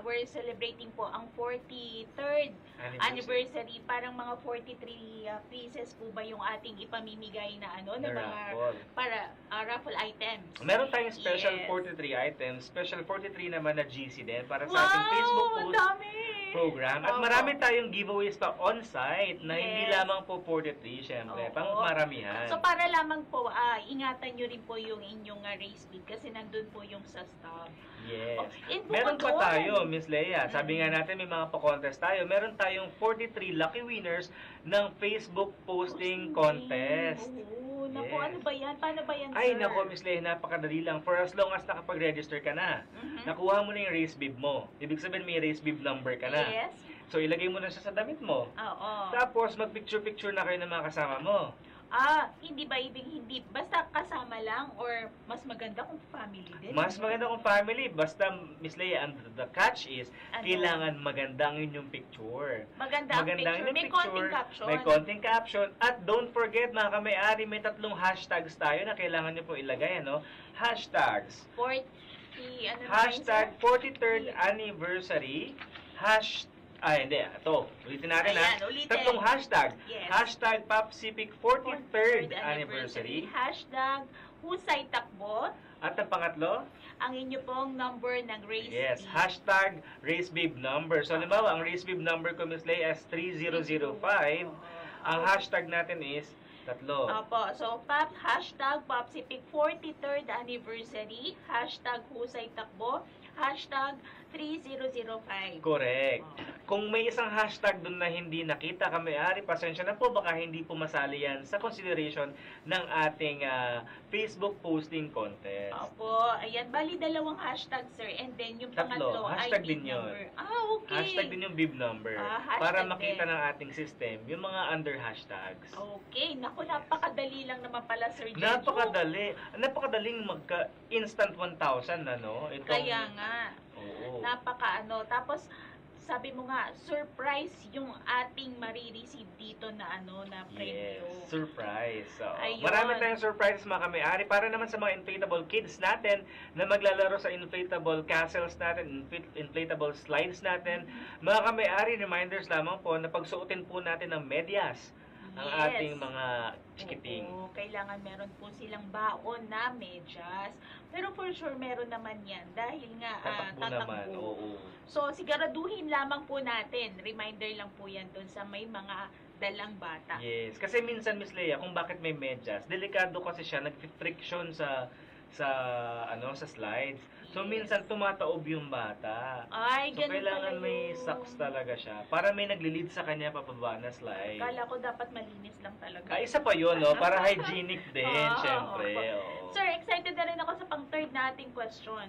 we're celebrating po ang 43rd anniversary. Parang mga 43 pieces po ba yung ating ipamimigay na na mga raffle. para raffle items. Meron tayong special Yes. 43 items. Special 43 naman na GC din para sa Wow! ating Facebook Ang post dami! program. At Opo. marami tayong giveaways pa on-site na hindi Yes. lamang po 43, syempre. Oo. Pang maramihan. So, para lamang po, ingatan nyo rin po yung inyong race bid kasi nandun po yung sa stop. Yes. And Meron bukod pa doon, tayo, Miss Leia. Sabi nga natin may mga pa-contest tayo. Meron tayong 43 lucky winners ng Facebook posting contest. Oo, naku, Yes. ano ba yan? Paano ba yan, Ay, sir? nako, Miss Leia, napakadali lang. For as long as nakapag-register ka na, Mhm. nakuha mo na yung race bib mo. Ibig sabihin may race bib number ka na. Yes. So, ilagay mo na siya sa damit mo. Oo. Tapos, mag-picture-picture na kayo ng mga kasama mo. Hindi ba hindi basta kasama lang or mas maganda kung family din? Mas maganda kung family. Basta, Miss Leia, the catch is, Ano? kailangan maganda ang inyong picture. Maganda ang picture. inyong May konting caption. May konting caption. At don't forget, mga kamay-ari, may 3 hashtags tayo na kailangan nyo po ilagay. Hashtags. 40, Hashtag 43rd anniversary. Hindi. Ito. Ulitin natin, Ayan, ulitin. 3 hashtag. Yes. Hashtag Popsipic 43rd anniversary. Hashtag Husay Takbo. At ang pangatlo, Ang inyo pong number ng race yes, bid. hashtag RaceBib number. So, halimbawa, ang RaceBib number ko, Miss Leia, is 3005. Ang hashtag natin is 3. Opo. So, hashtag Popsipic 43rd anniversary. Hashtag Husay Takbo. Hashtag 3005. Correct. Kung may isang hashtag doon na hindi nakita kami-ari, pasensya na po, baka hindi po masali yan sa consideration ng ating Facebook posting contest. Opo, ayan, bali dalawang hashtag, sir, and then yung Tatlo. pangatlo ay Hashtag bib din yun. number. Okay. Hashtag din yung bib number. Hashtag para makita din. ng ating system yung mga under hashtags. Okay, naku, napakadali lang naman pala, Sir Jeju. Napakadaling magka-instant 1,000, ano? Kaya nga. Oo. Tapos, sabi mo nga, surprise yung ating marireceive dito na na premyo. Yes, surprise. So, Ayun. marami tayong surprises mga kami-ari para naman sa mga inflatable kids natin na maglalaro sa inflatable castles natin, inflatable slides natin. Mga kami-ari, reminders lamang po na pagsuotin po natin ng medyas ang Yes. ating mga chikiting. Oo, kailangan meron po silang baon na medyas. Pero for sure, meron naman yan. Dahil nga, Tatakbo naman, tatakbo. oo. So, siguraduhin lamang po natin. Reminder lang po yan doon sa may mga dalang bata. Yes, kasi minsan Miss Leia, kung bakit may medyas, delikado kasi siya, nag-friction sa slides. So Yes. minsan tumataob yung bata. Ay, So ganun kailangan pala may yun. socks talaga siya para may naglilid sa kanya papaba na slide. Kala ko dapat malinis lang talaga. Isa pa yun, no? Para hygienic din, Oo, syempre. oo. Oo. Sir, excited na rin ako sa pang-third na ating question.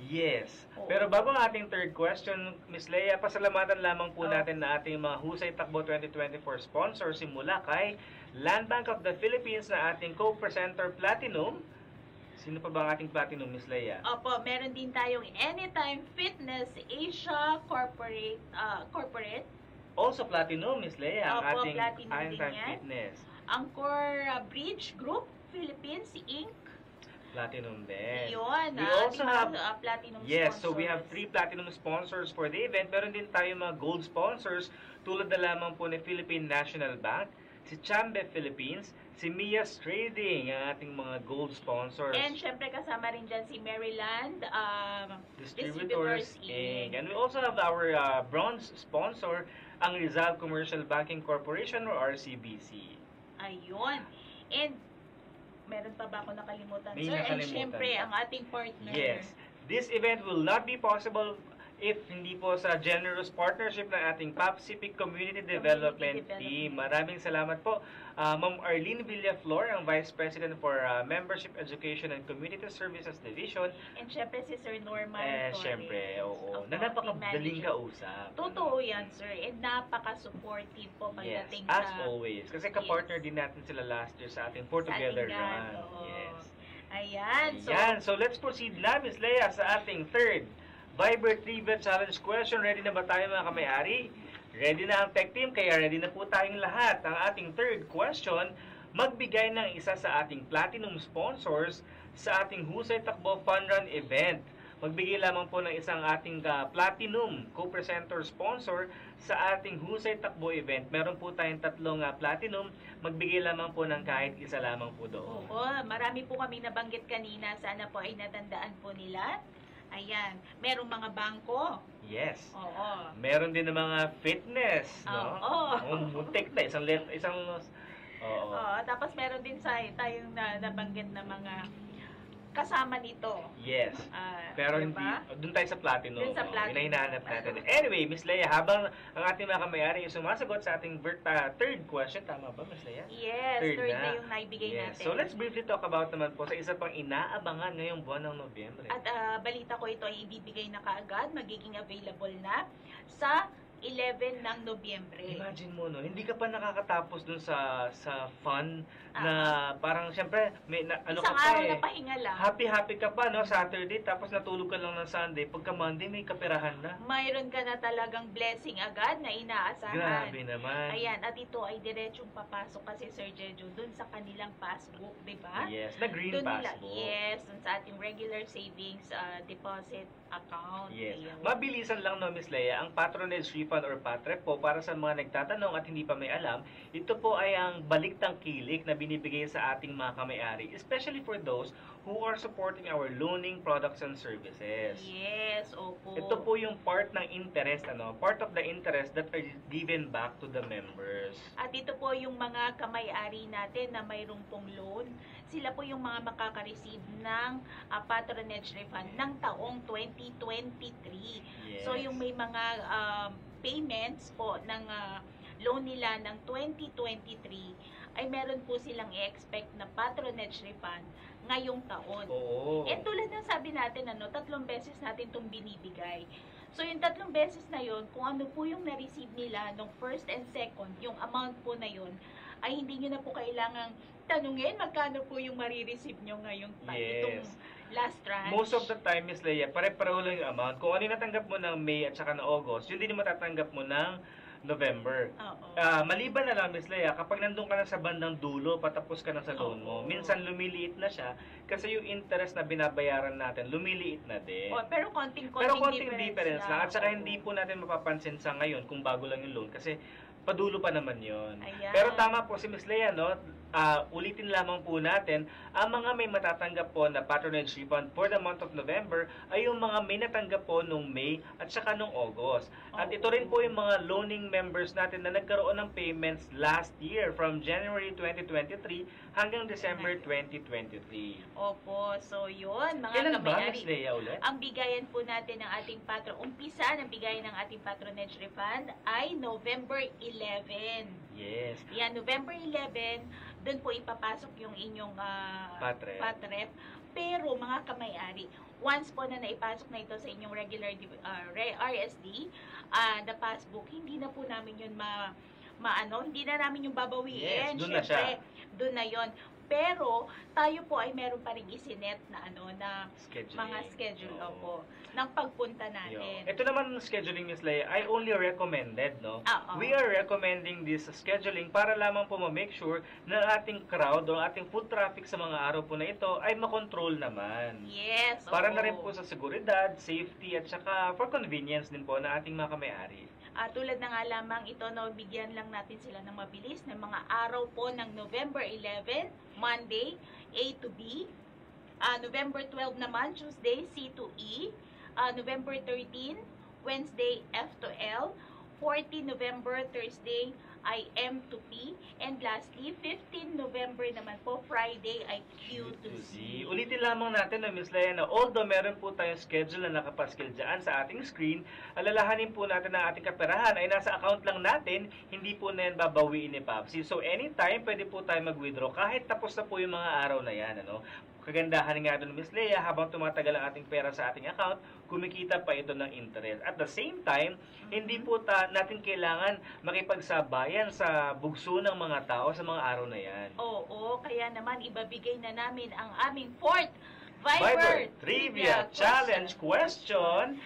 Yes. Oo. Pero bago ang ating third question, Miss Leia, pasalamatan lamang po Oo. natin na ating mga Husay Takbo 2024 sponsors simula kay Land Bank of the Philippines na ating co-presenter Platinum. Sino pa ba ang ating Platinum, Miss Leia? Opo, meron din tayong Anytime Fitness Asia Corporate. Also Platinum, Miss Leia, ang Opo, ating Platinum din Anytime yan. Fitness. Angkor Bridge Group Philippines Inc. Platinum din. Yun, We also have Platinum Yes, so we have sponsors. 3 platinum sponsors for the event. Meron din tayo mga gold sponsors tulad na lamang po ni Philippine National Bank, si Chambe Philippines, si Mia's Trading, ang ating mga gold sponsors. And syempre kasama rin dyan si Maryland Distributors Inc. And we also have our bronze sponsor, ang Rizal Commercial Banking Corporation or RCBC. Ayun. And meron pa ba ako nakalimutan, May sir? And nakalimutan syempre, pa. ang ating partner. Yes. This event will not be possible if hindi po sa generous partnership ng ating Pacific Community Development Team. Maraming salamat po. Ma'am Arlene Villaflor, ang Vice President for Membership Education and Community Services Division. And syempre si Sir Norman Torres. Syempre, oo. Opo, Na napakadaling team manager. kausap. Totoo yan, sir. And napaka-supportive po Yes, pagdating as sa... always. Kasi kapartner din natin sila last year sa ating For sa Together ating Run. GAN, oo. Yes. Ayan. So, Yan. So let's proceed na, Miss Leia, sa ating third Viber Trivia Challenge question. Ready na ba tayo mga kamay-ari? Ready na ang tech team, kaya ready na po tayong lahat. Ang ating third question, magbigay ng isa sa ating platinum sponsors sa ating Husay Takbo Fun Run event. Magbigay lamang po ng isang ating platinum co-presenter sponsor sa ating Husay Takbo event. Meron po tayong tatlong platinum. Magbigay lamang po ng kahit isa lamang po doon. oo, marami po kami nabanggit kanina. Sana po ay natandaan po nila. Ayan. Merong mga bangko. Yes. Oo. Meron din ng mga fitness, no? Oo. Muntik na, oo. Oo, tapos meron din tayong nabanggit na mga kasama nito. Yes. Pero Diba? hindi, doon tayo sa platinum. Doon sa no? platinum. Yun ang hinahanap natin. Anyway, Miss Leia, habang ang ating mga kamay-ari ay sumasagot sa ating third question, tama ba, Miss Leia? Yes, Third third na. na yung naibigay Yes. natin. So let's briefly talk about naman po sa isa pang inaabangan ngayong buwan ng Nobyembre. At balita ko ito ay ibibigay na kaagad, magiging available na sa 11 ng Nobyembre. Imagine mo, no, hindi ka pa nakakatapos dun sa fun na parang syempre may Isang araw na pahinga lang. Happy ka pa, no, Saturday, tapos natulog ka lang ng Sunday. Pagka Monday, may kaperahan na. Mayroon ka na talagang blessing agad na inaasahan. Grabe naman. Ayan, at ito ay diretsong papasok kasi Sir Jeju dun sa kanilang passbook, di ba? Yes, na green Dun nila, passbook. yes, dun sa ating regular savings deposit account. Yes. Ayun. Mabilisan lang, no, Miss Leia, ang patronage refund or patrep po para sa mga nagtatanong at hindi pa may alam, ito po ay ang baliktang kilik na binibigay sa ating mga kamay-ari, especially for those who are supporting our loaning products and services. Yes, opo. Ito po yung part ng interest, part of the interest that are given back to the members. At ito po yung mga kamay-ari natin na mayroong pong loan sila po yung mga makaka-receive ng patronage refund ng taong 2023. Yes. So yung may mga payments po ng loan nila ng 2023 ay meron po silang i-expect na patronage refund ngayong taon. Oo. Eh tulad ng sabi natin, 3 beses natin itong binibigay. So yung 3 beses na yon, kung ano po yung na-receive nila nung first and second, yung amount po na yon, ay hindi nyo na po kailangang tanungin magkano po yung marireceive nyo ngayong itong last tranche. Most of the time, Miss Leia, pare-pareho lang yung amount. Kung ano yung natanggap mo ng May at saka ng August, yun din yung matatanggap mo ng November. Oo. Maliban na lang, Miss Leia, kapag nandun ka na sa bandang dulo, patapos ka na sa loan mo, minsan lumiliit na siya kasi yung interest na binabayaran natin, lumiliit na din. Pero konting difference lang. At saka hindi po natin mapapansin sa ngayon kung bago lang yung loan kasi padulo pa naman yon. Ayan. Pero tama po si Miss Leia, no? Ulitin lamang po natin, ang mga may matatanggap po na patronage refund for the month of November ay yung mga may natanggap po nung May at saka nung August. At ito rin po yung mga loaning members natin na nagkaroon ng payments last year from January 2023 hanggang December 2023. Opo, so yun, mga Kailan ba, kamayari. Miss Leia, ulit? Ang bigayan po natin ng ating umpisa ng bigayan ng ating patronage refund ay November 11. Yes. Yan, November 11, doon po ipapasok yung inyong patrep. Pero mga kamayari, once po na naipasok na ito sa inyong regular RSD, the passbook, hindi na po namin yun hindi na namin yung babawiin. Yes, doon na siya. Doon na yon. Pero tayo po ay meron pa rin isinet na na Scheduling. mga schedule Oo. po ng pagpunta natin. Ito naman ng scheduling, Miss Leia, I only recommended, no? Oo. We are recommending this scheduling para lamang po ma-make sure na ating crowd o ating foot traffic sa mga araw po na ito ay makontrol naman. Yes. Para oo. na rin po sa seguridad, safety, at saka for convenience din po na ating mga kamay-ari. Tulad na nga lamang ito, bigyan lang natin sila ng mabilis ng mga araw po ng November 11, Monday, A to B. November 12 naman, Tuesday, C to E. November 13, Wednesday, F to L. 14 November, Thursday, ay M to P. And lastly, 15 November naman po, Friday, ay Q to Z. Ulitin lamang natin na Miss Leia na although meron po tayong schedule na nakapaskil dyan sa ating screen, alalahanin po natin na ating kaperahan ay nasa account lang natin, hindi po na yan babawiin ni Papsi. So anytime, pwede po tayo mag-withdraw kahit tapos na po yung mga araw na yan. Kagandahan nga doon, Miss Leia, habang tumatagal ang ating pera sa ating account, kumikita pa ito ng interest. At the same time, hindi po natin kailangan makipagsabayan sa bugso ng mga tao sa mga araw na yan. Oo, kaya naman ibabigay na namin ang aming fourth Viber Trivia Challenge Question.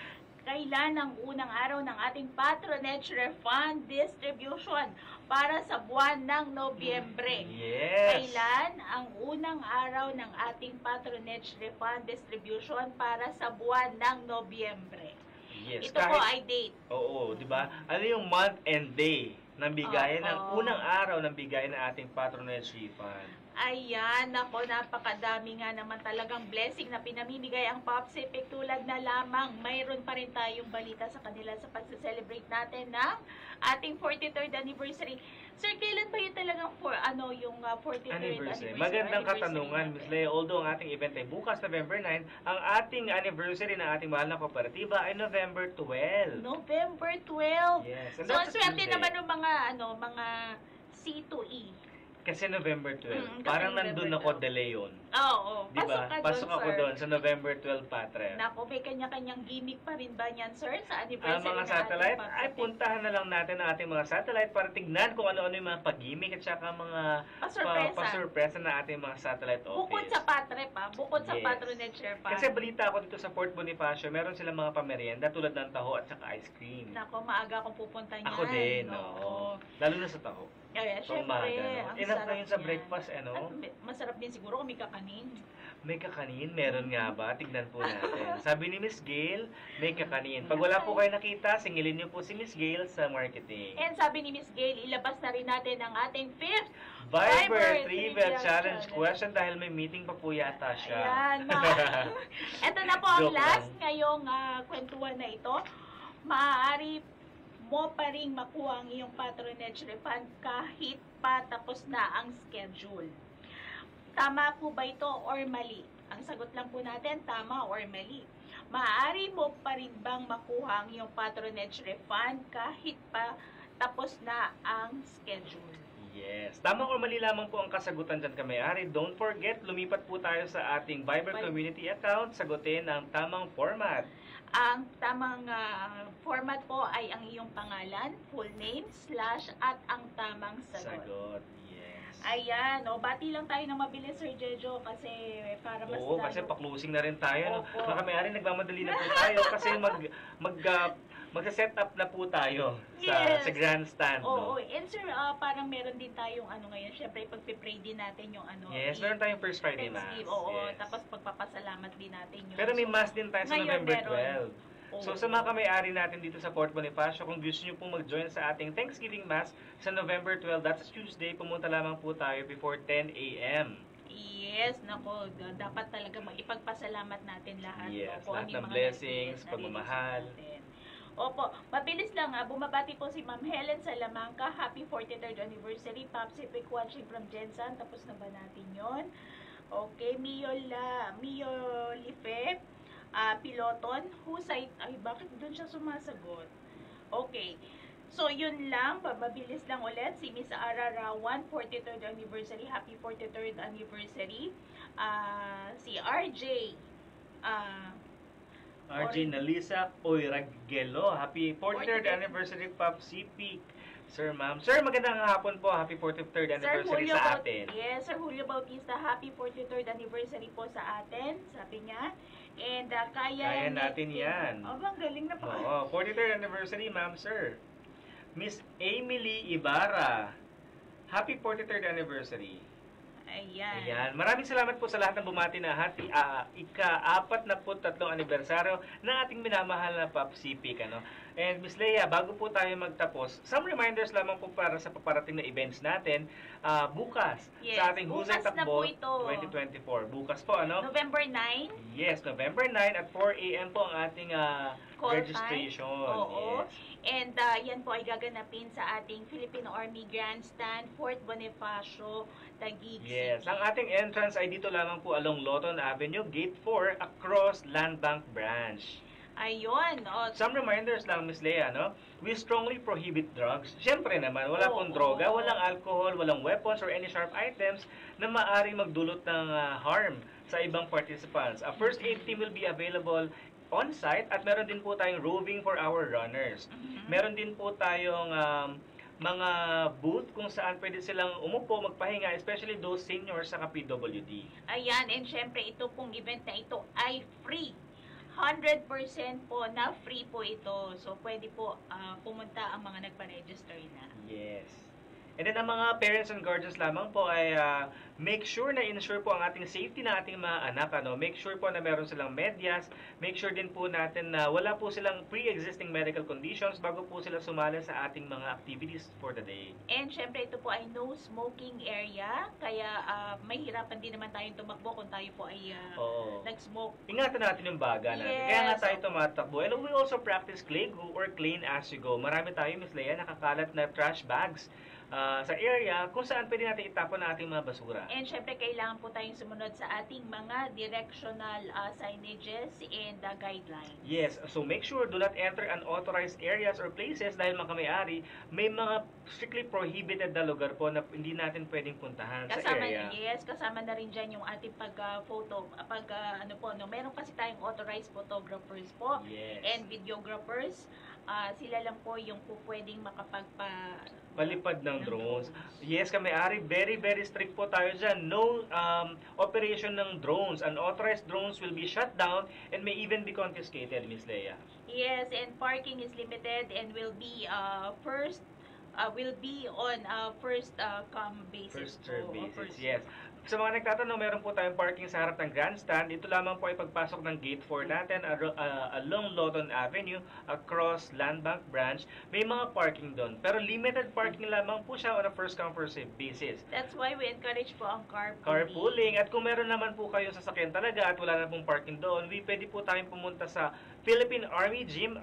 Kailan ang unang araw ng ating patronage refund distribution para sa buwan ng Nobyembre? Yes. Kailan ang unang araw ng ating patronage refund distribution para sa buwan ng Nobyembre? Yes. Ito po ay date. Oo, di ba? Ano yung month and day ng bigayan ng unang araw ng bigayan ng ating patronage refund? Ayan, nako, napakadami nga naman talagang blessing na pinamimigay ang Popsipic. Tulad na lamang, mayroon pa rin tayong balita sa kanila sa pag-celebrate natin ng ating 43rd anniversary. Sir, kailan ba yun talagang yung 43rd anniversary? Magandang katanungan, Ms. Leia. Although ang ating event ay bukas, November 9, ang ating anniversary ng ating mahal na kooperatiba ay November 12. November 12. Yes. So, ang swerte naman ng mga C to E. Kasi November 12. Kasi Parang November nandun ako 12. de Leon. Oo. Diba? Pasok ako sir. doon sa November 12 Patre. Nako, may kanya-kanyang gimmick pa rin ba niyan, sir, sa anniversary Ang mga ng satellite, ating ay Popsipic? puntahan na lang natin ang ating mga satellite para tignan kung ano-ano yung mga pag-gimmick at saka mga pa-surpresa na ating mga satellite office. Bukod sa Patrep, bukod sa Yes. patronage refund. Kasi balita ako dito sa Fort Bonifacio, meron silang mga pamerienda tulad ng taho at saka ice cream. Nako, maaga akong pupunta niyan. Ako din, Oo. Lalo na sa taho. Kaya, Pang syempre, umaga, no? ang Enough sarap na yun sa niyan. breakfast, At masarap din siguro kung may kakanin. May kakanin? Meron nga ba? Tignan po natin. Sabi ni Miss Gail, may kakanin. Pag wala po kayo nakita, singilin niyo po si Miss Gail sa marketing. And sabi ni Miss Gail, ilabas na rin natin ang ating fifth Viber Trivia Challenge question dahil may meeting pa po yata siya. Ayan, Ito na po ang Joke last lang. ngayong kwentuhan na ito. Maaari mo pa rin makuha ang iyong patronage refund kahit pa tapos na ang schedule. Tama po ba ito or mali? Ang sagot lang po natin, tama or mali. Maaari mo pa rin bang makuha ang iyong patronage refund kahit pa tapos na ang schedule? Yes. Tama o mali lamang po ang kasagutan dyan kamay-ari. Don't forget, lumipat po tayo sa ating Viber community account. Sagutin ang tamang format. Ang tamang format po ay ang iyong pangalan, full name, / at ang tamang sagot. Sagot. Yes. Ayan, bati lang tayo ng mabilis, Sir Jejo, kasi para mas Oo, lalo. kasi pa-closing na rin tayo. No? Opo. Mga kamay-ari, nagmamadali na po tayo kasi magsa-set up na po tayo Yes. sa grandstand. Oo, No? and sir, parang meron din tayong ngayon, syempre pagpe-pray din natin yung Yes, meron tayong First Friday Mass. Thanksgiving, oo, Yes. tapos pagpapasalamat din natin yung Pero may mass din tayo sa ngayon November meron. 12. So sa mga kamay-ari natin dito sa Fort Bonifacio, kung gusto nyo pong mag-join sa ating Thanksgiving Mass sa November 12, that's Tuesday, pumunta lamang po tayo before 10 a.m. Yes, nako, dapat talaga ipagpasalamat natin lahat. Yes, Kung lahat ano yung ng mga blessings, na-release pagmamahal. natin. Opo, mabilis lang bumabati po si Ma'am Helen Salamanca. Happy 43rd anniversary. Pacific watching from Jensen. Tapos na ba natin yon? Okay, Mio Life, Piloton, Husay, ay bakit doon siya sumasagot? Okay, so yun lang, mabilis lang ulit, si Miss Ararawan, 43rd anniversary, happy 43rd anniversary, si RJ, RJ Nalisa Oiragelo, happy 43rd anniversary Pop CP. Sir, ma'am. Sir, magandang hapon po. Happy 43rd anniversary sa atin. Yes, Sir Julio Bautista, happy 43rd anniversary po sa atin, sabi niya. And kaya natin yan. Ang galing na po. Oo, 43rd anniversary, ma'am, sir. Miss Emily Ibarra, happy 43rd anniversary. Ayan. Maraming salamat po sa lahat ng bumati na ika-43 anibersaryo ng ating minamahal na Pop CP. And Miss Leia, bago po tayo magtapos, some reminders lamang po para sa paparating na events natin bukas sa ating Husay bukas na Takbo po ito. 2024. Bukas po, November 9. Yes, November 9 at 4 a.m. po ang ating Call registration. time. Oo. Yes. And yan po ay gaganapin sa ating Filipino Army Grandstand, Fort Bonifacio, Taguig Yes, City. ang ating entrance ay dito lamang po along Loton Avenue, Gate 4, across Land Bank Branch. Ayun. Some reminders lang, Miss Leia, no? We strongly prohibit drugs. Siyempre naman, wala pong Oo. droga, walang alcohol, walang weapons or any sharp items na maaaring magdulot ng harm sa ibang participants. A first aid team will be available on-site at meron din po tayong roving for our runners. Meron din po tayong mga booth kung saan pwede silang umupo, magpahinga, especially those seniors sa PWD. Ayan, and syempre ito pong event na ito ay free. 100% po na free po ito. So, pwede po pumunta ang mga nagpa-register na. Yes. And then, ang mga parents and guardians lamang po ay make sure na ensure po ang ating safety ng ating mga anak. Make sure po na meron silang medyas. Make sure din po natin na wala po silang pre-existing medical conditions bago po sila sumali sa ating mga activities for the day. And syempre, ito po ay no smoking area. Kaya mahirapan din naman tayong tumakbo kung tayo po ay nag-smoke. Ingatan natin yung baga natin. Yes. Kaya nga tayo tumatakbo. And we also practice clean go or clean as you go. Marami tayo, Miss Leia, nakakalat na trash bags sa area kung saan pwede natin itapon ang ating mga basura. And syempre, kailangan po tayong sumunod sa ating mga directional signages and guidelines. Yes, so make sure do not enter unauthorized areas or places dahil mga may-ari, may mga strictly prohibited na lugar po na hindi natin pwedeng puntahan sa area. Kasama na rin dyan yung ating photo, meron kasi tayong authorized photographers po Yes. and videographers. Sila lang po yung pwedeng Palipad ng drones. Yes, kami-ari, very, very strict po tayo dyan. No operation ng drones. Unauthorized drones will be shut down and may even be confiscated, Miss Leia. Yes, and parking is limited and will be on first come basis. First serve po, basis, yes. Sa mga nagtatanong, meron po tayong parking sa harap ng grandstand. Ito lamang po ay pagpasok ng gate 4 natin along Loton Avenue, across Land Bank Branch. May mga parking doon. Pero limited parking lamang po siya on a first come first serve basis. That's why we encourage po ang carpooling. Carpooling. At kung meron naman po kayo sasakyan talaga at wala na pong parking doon, pwede po tayong pumunta sa Philippine Army Gym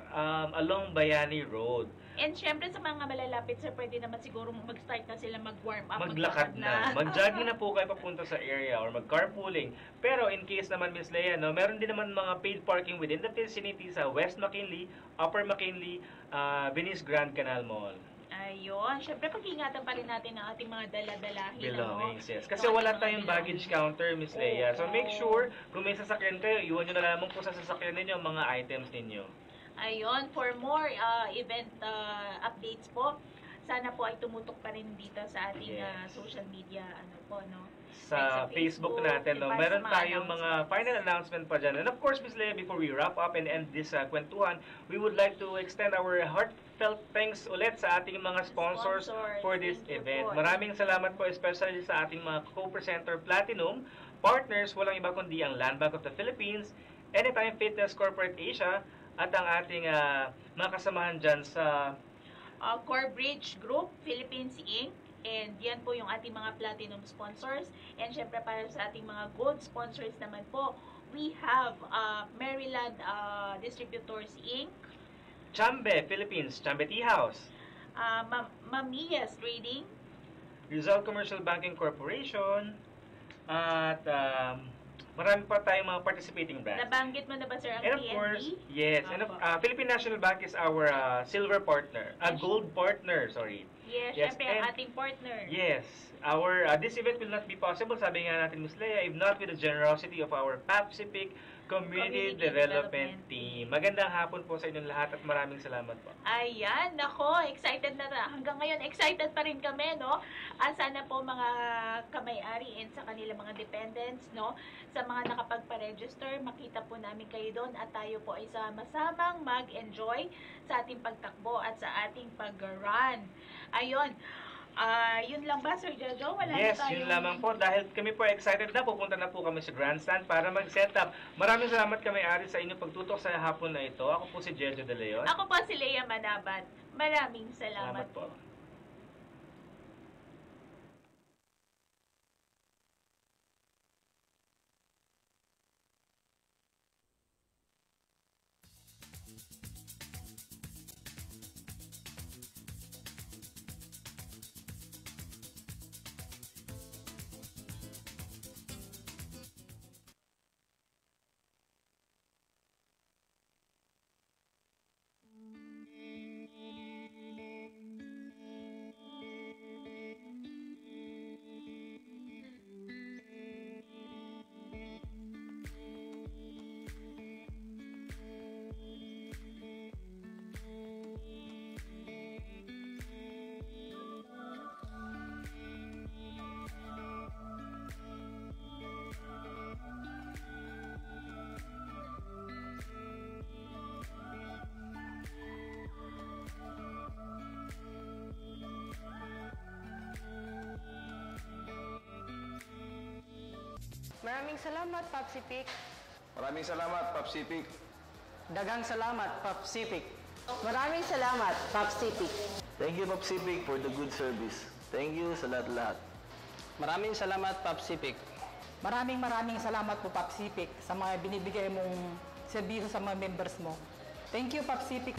along Bayani Road. And syempre sa mga malalapit, sir, pwede naman siguro mag-start na sila mag-warm up. Maglakad na. Mag-jogging na po kayo papunta sa area or mag-carpooling. Pero in case naman, Miss Leia, no, meron din naman mga paid parking within the vicinity sa West McKinley, Upper McKinley, Venice Grand Canal Mall. Ayun. Syempre, pag-ingatan pa rin natin ang ating mga dala-dalahin. Belongings, yes. Kasi Yung wala ating mga tayong baggage counter, Miss Leia. So make sure, kung may sasakyan kayo, iwan nyo na lamang po sa sasakyan ninyo ang mga items ninyo. Ayun, for more event updates po, sana po ay tumutok pa rin dito sa ating Yes. social media, ano po, no? Sa Facebook natin, no, para sa meron mga tayong mga final announcement pa dyan. And of course, Miss Leia, before we wrap up and end this kwentuhan, we would like to extend our heartfelt thanks ulit sa ating mga sponsors for this Thank you event. po. Maraming salamat po, especially sa ating mga co-presenter Platinum, partners, walang iba kundi ang Land Bank of the Philippines, Anytime Fitness Corporate Asia, at ang ating mga kasamahan dyan sa Core Bridge Group, Philippines Inc. And yan po yung ating mga platinum sponsors. And syempre para sa ating mga gold sponsors naman po, we have Maryland Distributors Inc., Chambe, Philippines, Chambe Tea House, Mamias Trading, Rizal Commercial Banking Corporation, at marami pa tayong mga participating brands. nabanggit mo na ba, sir, ang And of PNB? course, yes. And Opo. Philippine National Bank is our silver partner, gold partner, sorry. Yes, Yes, syempre ang and- ating partner. Yes, our this event will not be possible, sabi nga natin, Ms. Leia, if not with the generosity of our PAPSIPIC Community Development Team. Magandang hapon po sa inyong lahat at maraming salamat po. Ayan, nako, excited na. Hanggang ngayon, excited pa rin kami, no? Sana po mga kamay-ari and sa kanilang mga dependents, no? Sa mga nakapagpa-register, makita po namin kayo doon at tayo po ay sama-samang mag-enjoy sa ating pagtakbo at sa ating pag-run. Ayun. Yun lang ba, Sir Jojo? Wala Yes, na tayong... yun lamang po. Dahil kami po excited na, pupunta na po kami sa grandstand para mag-set up. Maraming salamat kamay-ari sa inyong pagtutok sa hapon na ito. Ako po si Jejo De Leon. Ako po si Leia Manabat. Maraming salamat po. po. Maraming salamat, PAPSIPIC. Maraming salamat, PAPSIPIC. Daghang salamat, PAPSIPIC. Maraming salamat, PAPSIPIC. Thank you, PAPSIPIC, for the good service. Thank you sa lahat-lahat. Maraming salamat, PAPSIPIC. Maraming salamat po, PAPSIPIC, sa mga binibigay mong serbisyo sa mga members mo. Thank you, PAPSIPIC.